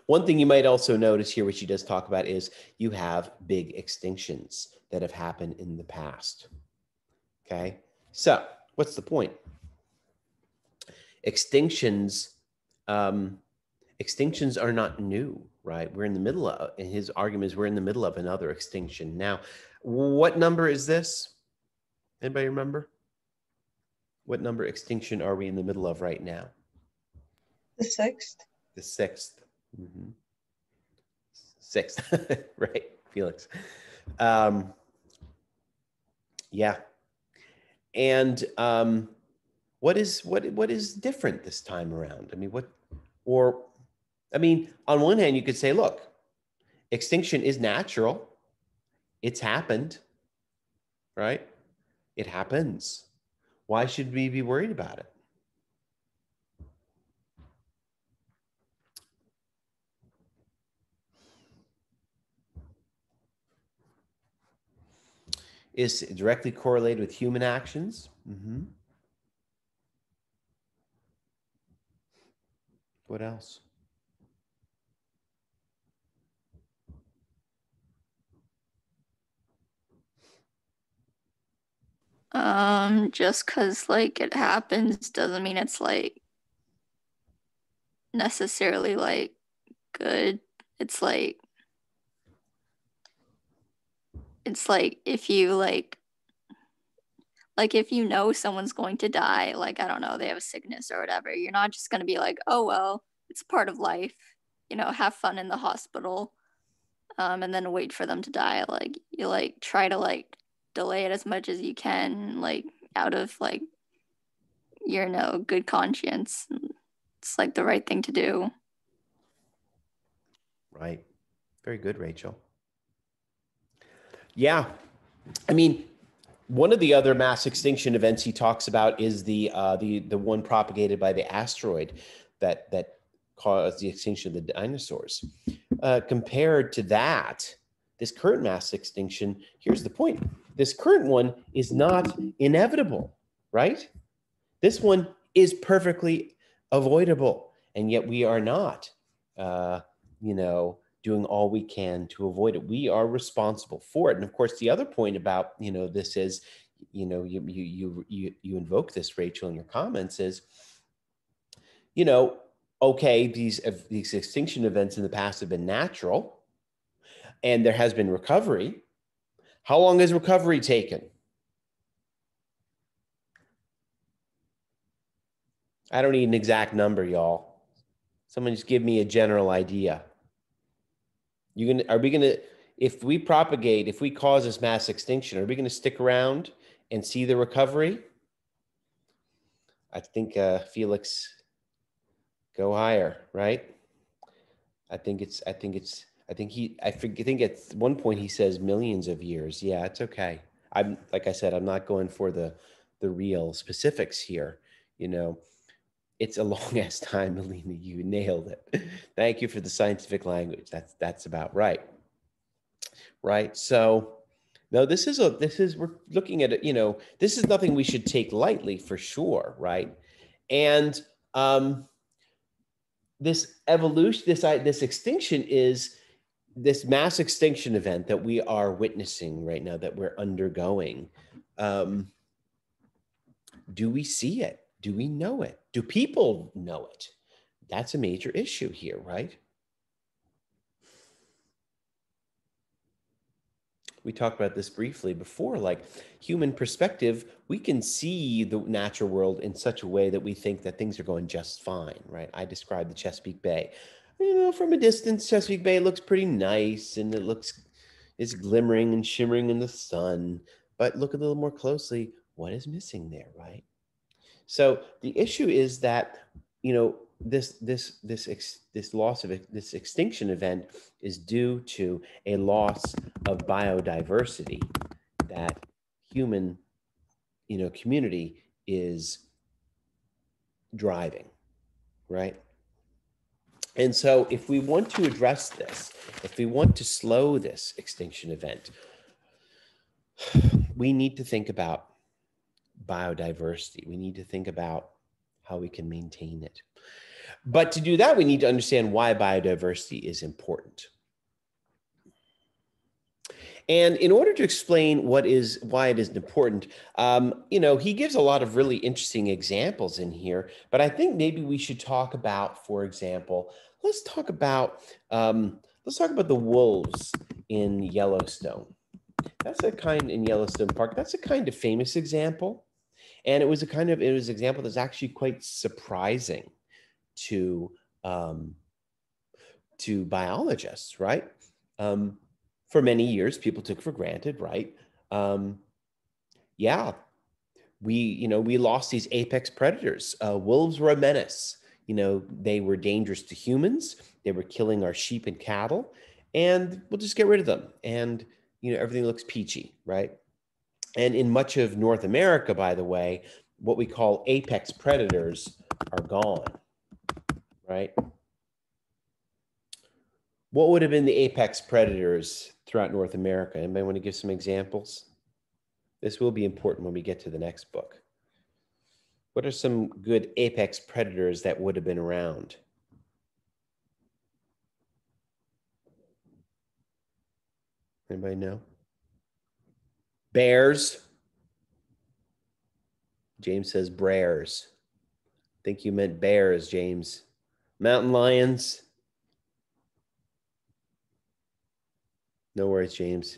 One thing you might also notice here, which he does talk about, is you have big extinctions that have happened in the past. Okay. So what's the point? Extinctions are not new, right? We're in the middle of, and his argument is we're in the middle of another extinction. Now, what number is this? Anybody remember? What number extinction are we in the middle of right now? The 6th. The 6th. Mm-hmm. 6th, right, Felix? Yeah. And what is different this time around? On one hand, you could say, look, extinction is natural. It's happened, right? It happens. Why should we be worried about it? Is directly correlated with human actions. Mm-hmm. What else? Just because it happens doesn't mean it's necessarily good. It's if you if you know someone's going to die, I don't know, they have a sickness or whatever, you're not just going to be oh well, it's part of life, have fun in the hospital, and then wait for them to die. You try to delay it as much as you can, out of your good conscience. It's the right thing to do. Right. Very good, Rachel. Yeah. One of the other mass extinction events he talks about is the one propagated by the asteroid that caused the extinction of the dinosaurs. Compared to that, this current mass extinction, here's the point. This current one is not inevitable, right? This one is perfectly avoidable, and yet we are not, doing all we can to avoid it. We are responsible for it. And of course, the other point about, this is, you invoke this, Rachel, in your comments is, okay, these extinction events in the past have been natural, and there has been recovery. How long has recovery taken? I don't need an exact number, y'all. Someone just give me a general idea. If we cause this mass extinction, are we going to stick around and see the recovery? I think Felix, go higher, right? I think at one point he says millions of years. Yeah, it's okay. Like I said, I'm not going for the real specifics here. It's a long ass time, Melina. You nailed it. Thank you for the scientific language. That's about right. Right. So no, we're looking at it, this is nothing we should take lightly for sure. Right. And this evolution, this extinction is this mass extinction event that we are witnessing right now, that we're undergoing. Do we see it? Do we know it? Do people know it? That's a major issue here, right? We talked about this briefly before, like human perspective, we can see the natural world in such a way that we think that things are going just fine, right? I described the Chesapeake Bay. You know, from a distance, Chesapeake Bay looks pretty nice and it's glimmering and shimmering in the sun. But look a little more closely, what is missing there, right? So the issue is that, you know, this loss of this extinction event is due to a loss of biodiversity that human, you know, community is driving, right? And so if we want to address this, if we want to slow this extinction event, we need to think about biodiversity. We need to think about how we can maintain it. But to do that, we need to understand why biodiversity is important. And in order to explain why it is important, you know, he gives a lot of really interesting examples in here. But I think maybe we should talk about, for example, let's talk about the wolves in Yellowstone. That's a kind in Yellowstone Park. That's a kind of famous example, and it was an example that's actually quite surprising to biologists, right? For many years, people took for granted, right? Yeah, we lost these apex predators. Wolves were a menace. You know, they were dangerous to humans. They were killing our sheep and cattle, and we'll just get rid of them. And, you know, everything looks peachy, right? And in much of North America, by the way, what we call apex predators are gone, right? What would have been the apex predators throughout North America? Anybody want to give some examples? This will be important when we get to the next book. What are some good apex predators that would have been around? Anybody know? Bears. James says bears. I think you meant bears, James. Mountain lions. No worries, James.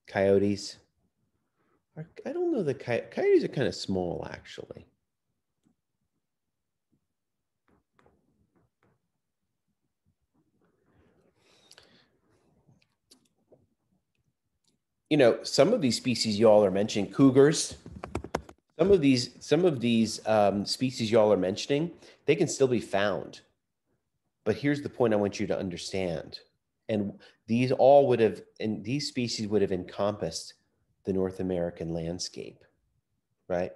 Coyotes. I don't know, the coyotes are kind of small, actually. You know, some of these species y'all are mentioning, cougars. Some of these species y'all are mentioning, they can still be found. But here's the point I want you to understand. And these species would have encompassed the North American landscape, right?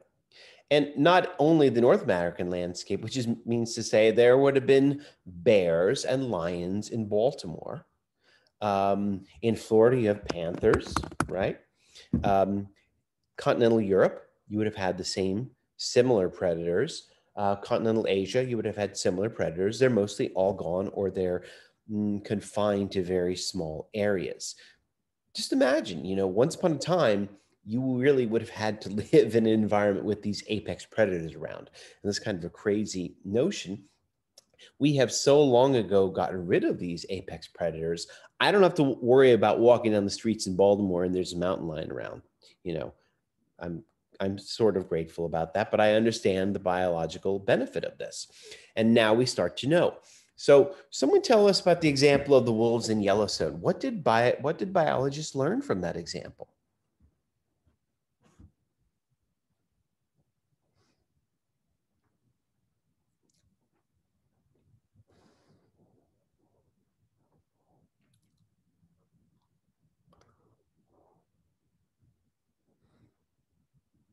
And not only the North American landscape, which means to say there would have been bears and lions in Baltimore. In Florida, you have panthers, right? Continental Europe, you would have had the same similar predators. Continental Asia, you would have had similar predators. They're mostly all gone, or they're confined to very small areas. Just imagine, you know, once upon a time, you really would have had to live in an environment with these apex predators around. And this kind of a crazy notion. We have so long ago gotten rid of these apex predators. I don't have to worry about walking down the streets in Baltimore and there's a mountain lion around. You know, I'm sort of grateful about that, but I understand the biological benefit of this. And now we start to know. So someone tell us about the example of the wolves in Yellowstone. What did biologists learn from that example?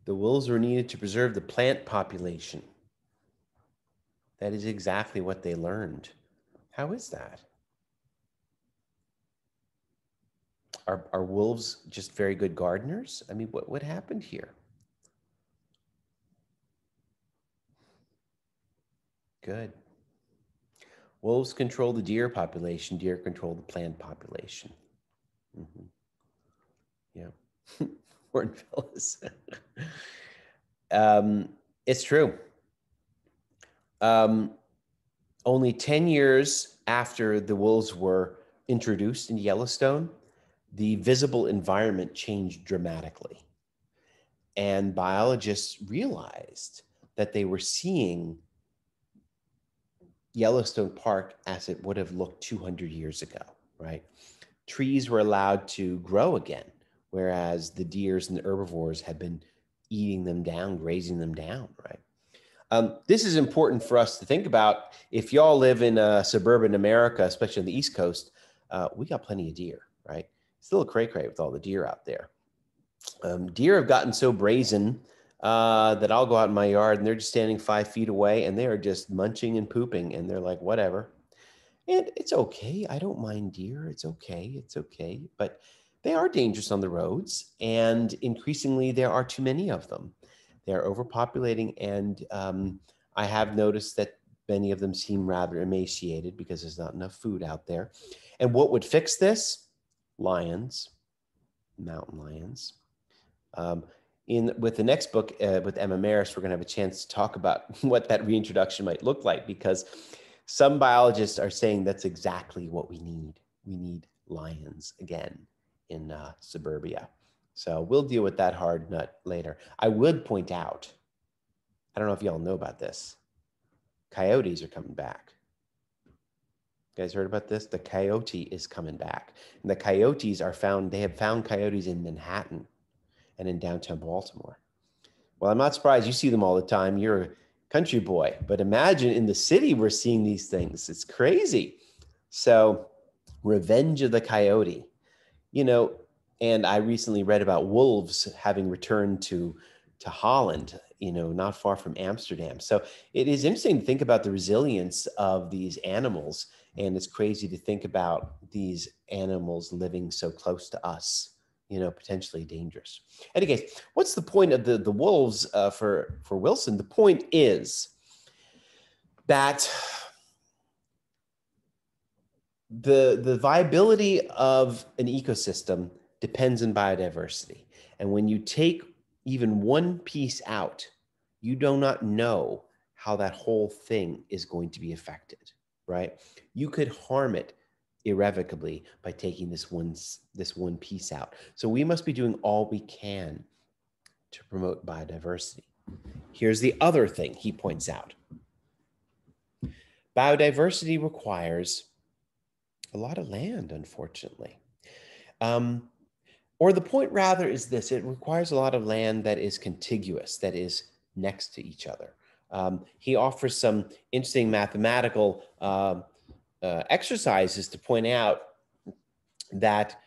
The wolves were needed to preserve the plant population. That is exactly what they learned. How is that? Are wolves just very good gardeners? I mean, what happened here? Good. Wolves control the deer population. Deer control the plant population. Mm-hmm. Yeah. Horned fellas. It's true. Only 10 years after the wolves were introduced in Yellowstone, the visible environment changed dramatically. And biologists realized that they were seeing Yellowstone Park as it would have looked 200 years ago, right? Trees were allowed to grow again, whereas the deers and the herbivores had been eating them down, grazing them down, right? This is important for us to think about. If y'all live in suburban America, especially on the East Coast, we got plenty of deer, right? Still a cray-cray with all the deer out there. Deer have gotten so brazen that I'll go out in my yard and they're just standing 5 feet away and they are just munching and pooping and they're like, whatever. And it's okay. I don't mind deer. It's okay. It's okay. But they are dangerous on the roads. And increasingly, there are too many of them. They're overpopulating. And I have noticed that many of them seem rather emaciated because there's not enough food out there. And what would fix this? Lions, mountain lions. With the next book, with Emma Maris, we're going to have a chance to talk about what that reintroduction might look like, because some biologists are saying that's exactly what we need. We need lions again in suburbia. So we'll deal with that hard nut later. I would point out, I don't know if y'all know about this, coyotes are coming back. You guys heard about this? The coyote is coming back. And the coyotes are found, they have found coyotes in Manhattan and in downtown Baltimore. Well, I'm not surprised. You see them all the time. You're a country boy. But imagine in the city, we're seeing these things. It's crazy. So Revenge of the Coyote. You know, and I recently read about wolves having returned to Holland, you know, not far from Amsterdam. So it is interesting to think about the resilience of these animals. And it's crazy to think about these animals living so close to us, you know, potentially dangerous. Anyway, what's the point of the wolves for Wilson? The point is that the viability of an ecosystem depends on biodiversity. And when you take even one piece out, you do not know how that whole thing is going to be affected, right? You could harm it irrevocably by taking this one piece out. So we must be doing all we can to promote biodiversity. Here's the other thing he points out. Biodiversity requires a lot of land, unfortunately. Or the point rather is this: it requires a lot of land that is contiguous, that is next to each other. He offers some interesting mathematical exercises to point out that,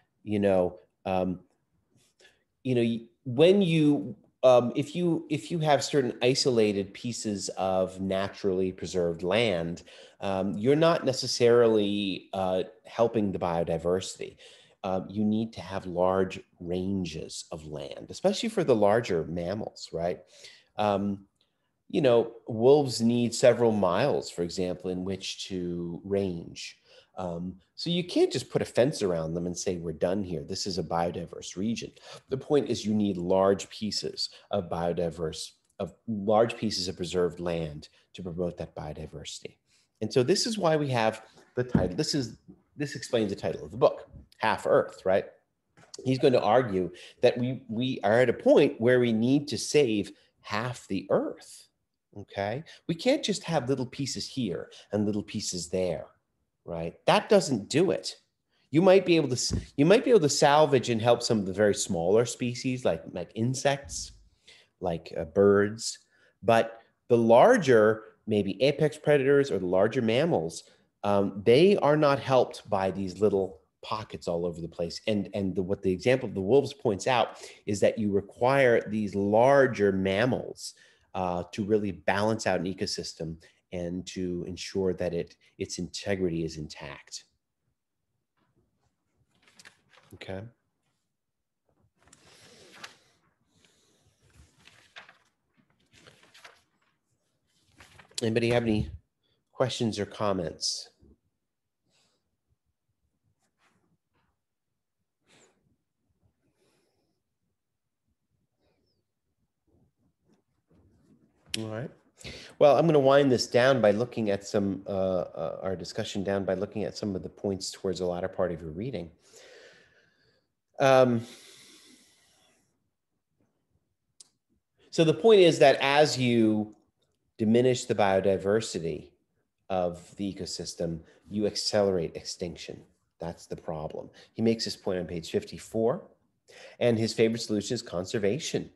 when you if you have certain isolated pieces of naturally preserved land, you're not necessarily helping the biodiversity. You need to have large ranges of land, especially for the larger mammals, right? Wolves need several miles, for example, in which to range. So you can't just put a fence around them and say, we're done here. This is a biodiverse region. The point is you need large pieces of large pieces of preserved land to promote that biodiversity. And so this is why we have the title. This explains the title of the book, Half Earth, right? He's going to argue that we are at a point where we need to save half the Earth, okay? We can't just have little pieces here and little pieces there, right? That doesn't do it. You might be able to salvage and help some of the very smaller species like insects, like birds, but the larger, maybe apex predators or the larger mammals, they are not helped by these little pockets all over the place. What the example of the wolves points out is that you require these larger mammals to really balance out an ecosystem and to ensure that its integrity is intact. Okay. Anybody have any questions or comments? All right. Well, I'm going to wind this down by looking at some, our discussion down by looking at some of the points towards the latter part of your reading. So the point is that as you diminish the biodiversity of the ecosystem, you accelerate extinction. That's the problem. He makes this point on page 54, and his favorite solution is conservation.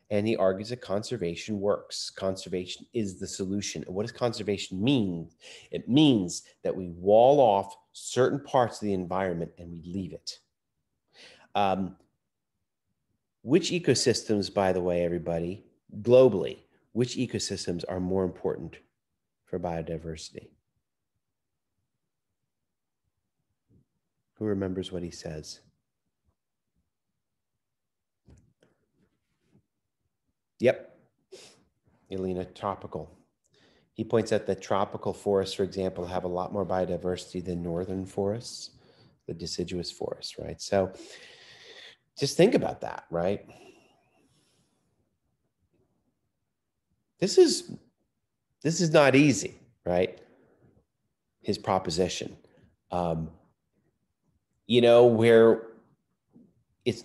And he argues that conservation works. Conservation is the solution. And what does conservation mean? It means that we wall off certain parts of the environment and we leave it. Which ecosystems, by the way, everybody, globally, which ecosystems are more important for biodiversity? Who remembers what he says? Yep, Elena, tropical. He points out that tropical forests, for example, have a lot more biodiversity than northern forests, the deciduous forests, right? So just think about that, right? This is not easy, right? His proposition. Where it's,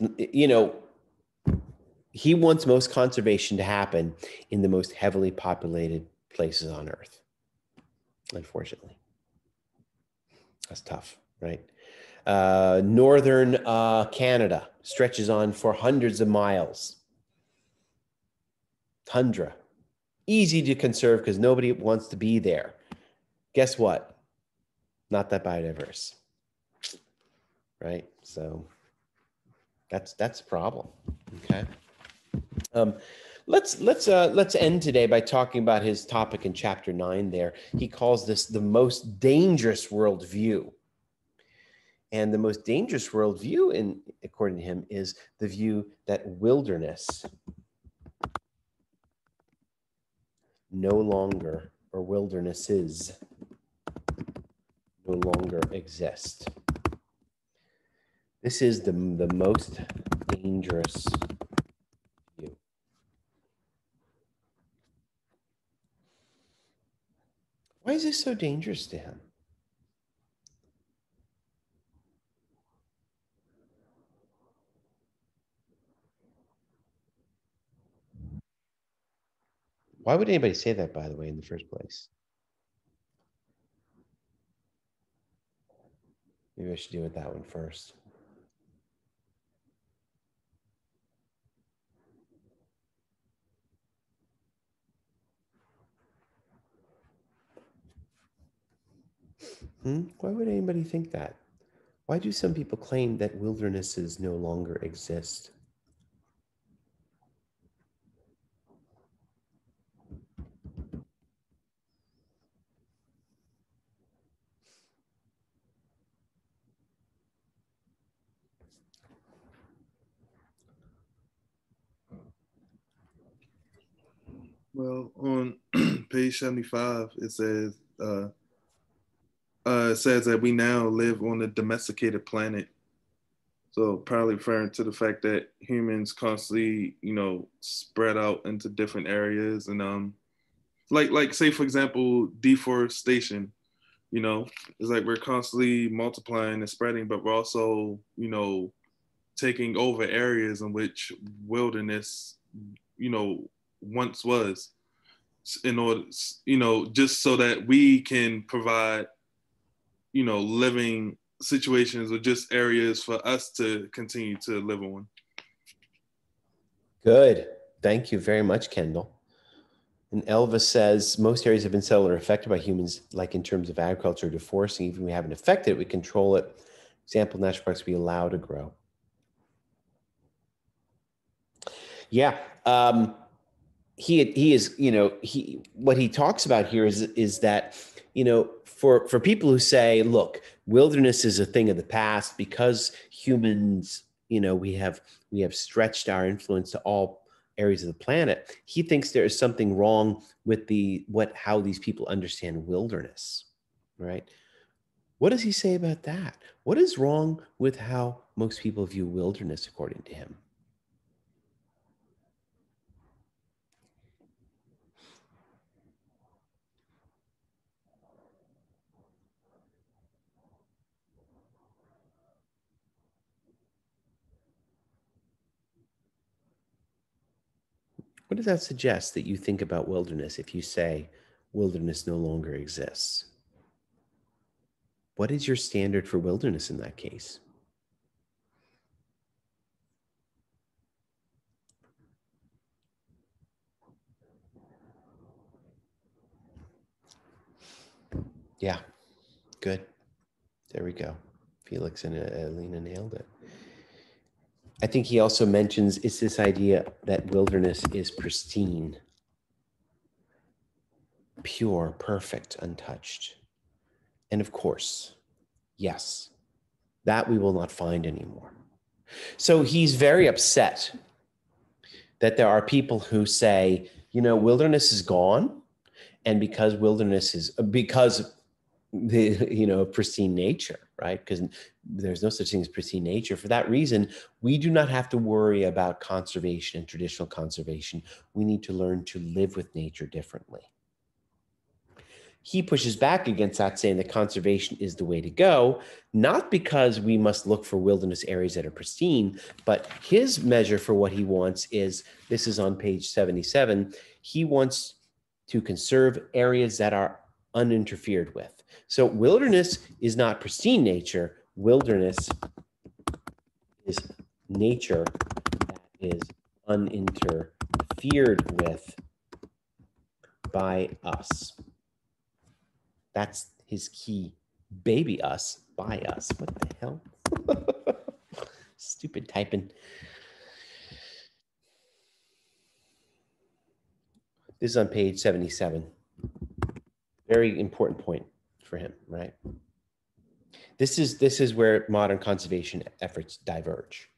he wants most conservation to happen in the most heavily populated places on Earth. Unfortunately, that's tough, right? Northern Canada stretches on for hundreds of miles. Tundra, easy to conserve because nobody wants to be there. Guess what? Not that biodiverse, right? So that's a problem. Okay. Let's end today by talking about his topic in chapter 9 there. He calls this the most dangerous worldview. And the most dangerous worldview, according to him, is the view that wilderness no longer, or wildernesses no longer exist. This is the most dangerous view. Why is this so dangerous to him? Why would anybody say that, by the way, in the first place? Maybe I should deal with that one first. Why would anybody think that? Why do some people claim that wildernesses no longer exist? Well, on page 75, it says that we now live on a domesticated planet. So probably referring to the fact that humans constantly, spread out into different areas, and like say for example, deforestation. It's like we're constantly multiplying and spreading, but we're also, taking over areas in which wilderness, once was, in order, just so that we can provide, living situations or just areas for us to continue to live on. Good. Thank you very much, Kendall. And Elvis says, most areas have been settled or affected by humans, like in terms of agriculture or deforesting. Even if we haven't affected it, we control it. Example, national parks we allow to grow. Yeah. He is, what he talks about here is that, for people who say, look, wilderness is a thing of the past because humans, we have stretched our influence to all areas of the planet. He thinks there is something wrong with how these people understand wilderness, right? What does he say about that? What is wrong with how most people view wilderness, according to him? What does that suggest that you think about wilderness if you say wilderness no longer exists? What is your standard for wilderness in that case? Yeah, good. There we go. Felix and Alina nailed it. I think he also mentions it's this idea that wilderness is pristine, pure, perfect, untouched. And of course, yes, that we will not find anymore. So he's very upset that there are people who say, you know, wilderness is gone. And because wilderness is, because the, you know, pristine nature, right? Because there's no such thing as pristine nature. For that reason, we do not have to worry about conservation and traditional conservation. We need to learn to live with nature differently. He pushes back against that, saying that conservation is the way to go, not because we must look for wilderness areas that are pristine, but his measure for what he wants is, this is on page 77, he wants to conserve areas that are uninterfered with. So wilderness is not pristine nature. Wilderness is nature that is uninterfered with by us. That's his key. Baby us, by us. What the hell? Stupid typing. This is on page 77. Very important point for him, right? This is where modern conservation efforts diverge.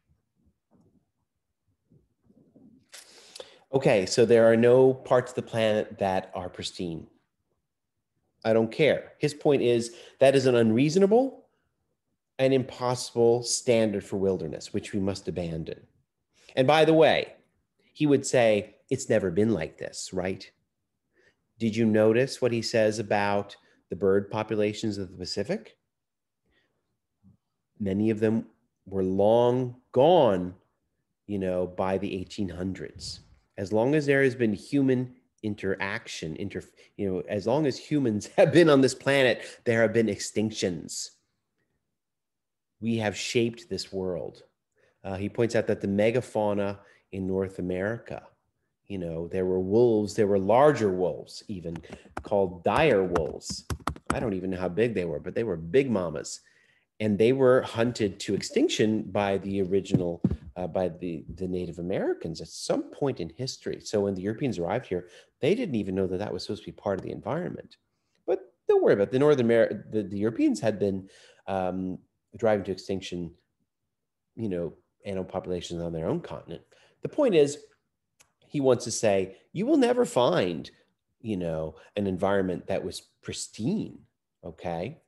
Okay, so there are no parts of the planet that are pristine. I don't care. His point is that is an unreasonable and impossible standard for wilderness, which we must abandon. And by the way, he would say, it's never been like this, right? Did you notice what he says about the bird populations of the Pacific? Many of them were long gone, you know, by the 1800s. As long as there has been human interaction, you know, as long as humans have been on this planet, there have been extinctions. We have shaped this world. He points out that the megafauna in North America, you know, there were wolves, there were larger wolves even called dire wolves. I don't even know how big they were, but they were big mamas. And they were hunted to extinction by the original, by the Native Americans at some point in history. So when the Europeans arrived here, they didn't even know that that was supposed to be part of the environment. But don't worry about it. The Europeans had been driving to extinction, you know, animal populations on their own continent. The point is, he wants to say, you will never find, you know, an environment that was pristine, okay?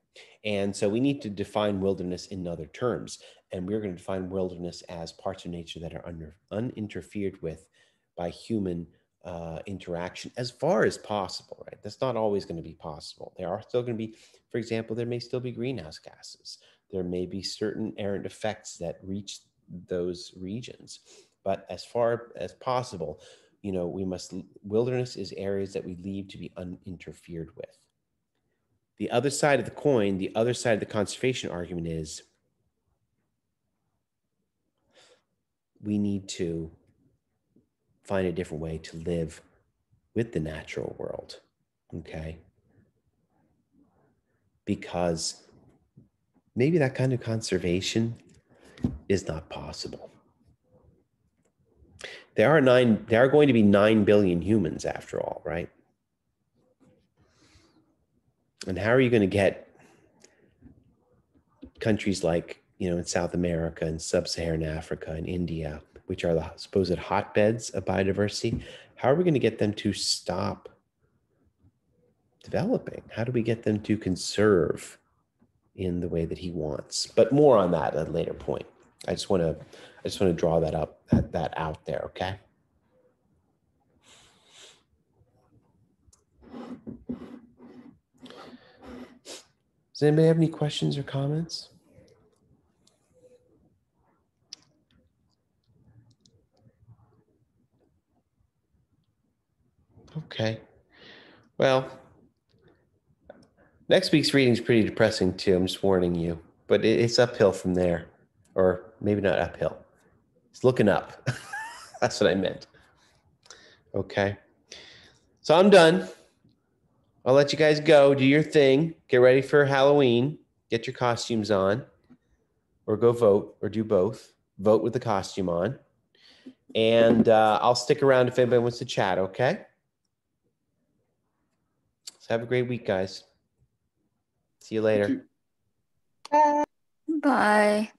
And so we need to define wilderness in other terms. And we're going to define wilderness as parts of nature that are uninterfered with by human interaction as far as possible, right? That's not always going to be possible. There are still going to be, for example, there may still be greenhouse gases. There may be certain errant effects that reach those regions. But as far as possible, you know, wilderness is areas that we leave to be uninterfered with. The other side of the coin, the other side of the conservation argument is we need to find a different way to live with the natural world, okay? Because maybe that kind of conservation is not possible. There are going to be 9 billion humans after all, right? And how are you going to get countries like, you know, in South America and Sub-Saharan Africa and India, which are the supposed hotbeds of biodiversity, how are we going to get them to stop developing? How do we get them to conserve in the way that he wants? But more on that at a later point. I just want to draw that out there, okay? Does anybody have any questions or comments? Okay. Well, next week's reading is pretty depressing too. I'm just warning you, but it's uphill from there, or maybe not uphill. It's looking up. That's what I meant. Okay. So I'm done. I'll let you guys go. Do your thing. Get ready for Halloween. Get your costumes on, or go vote, or do both. Vote with the costume on. And I'll stick around if anybody wants to chat, okay? So have a great week, guys. See you later. Bye. Bye.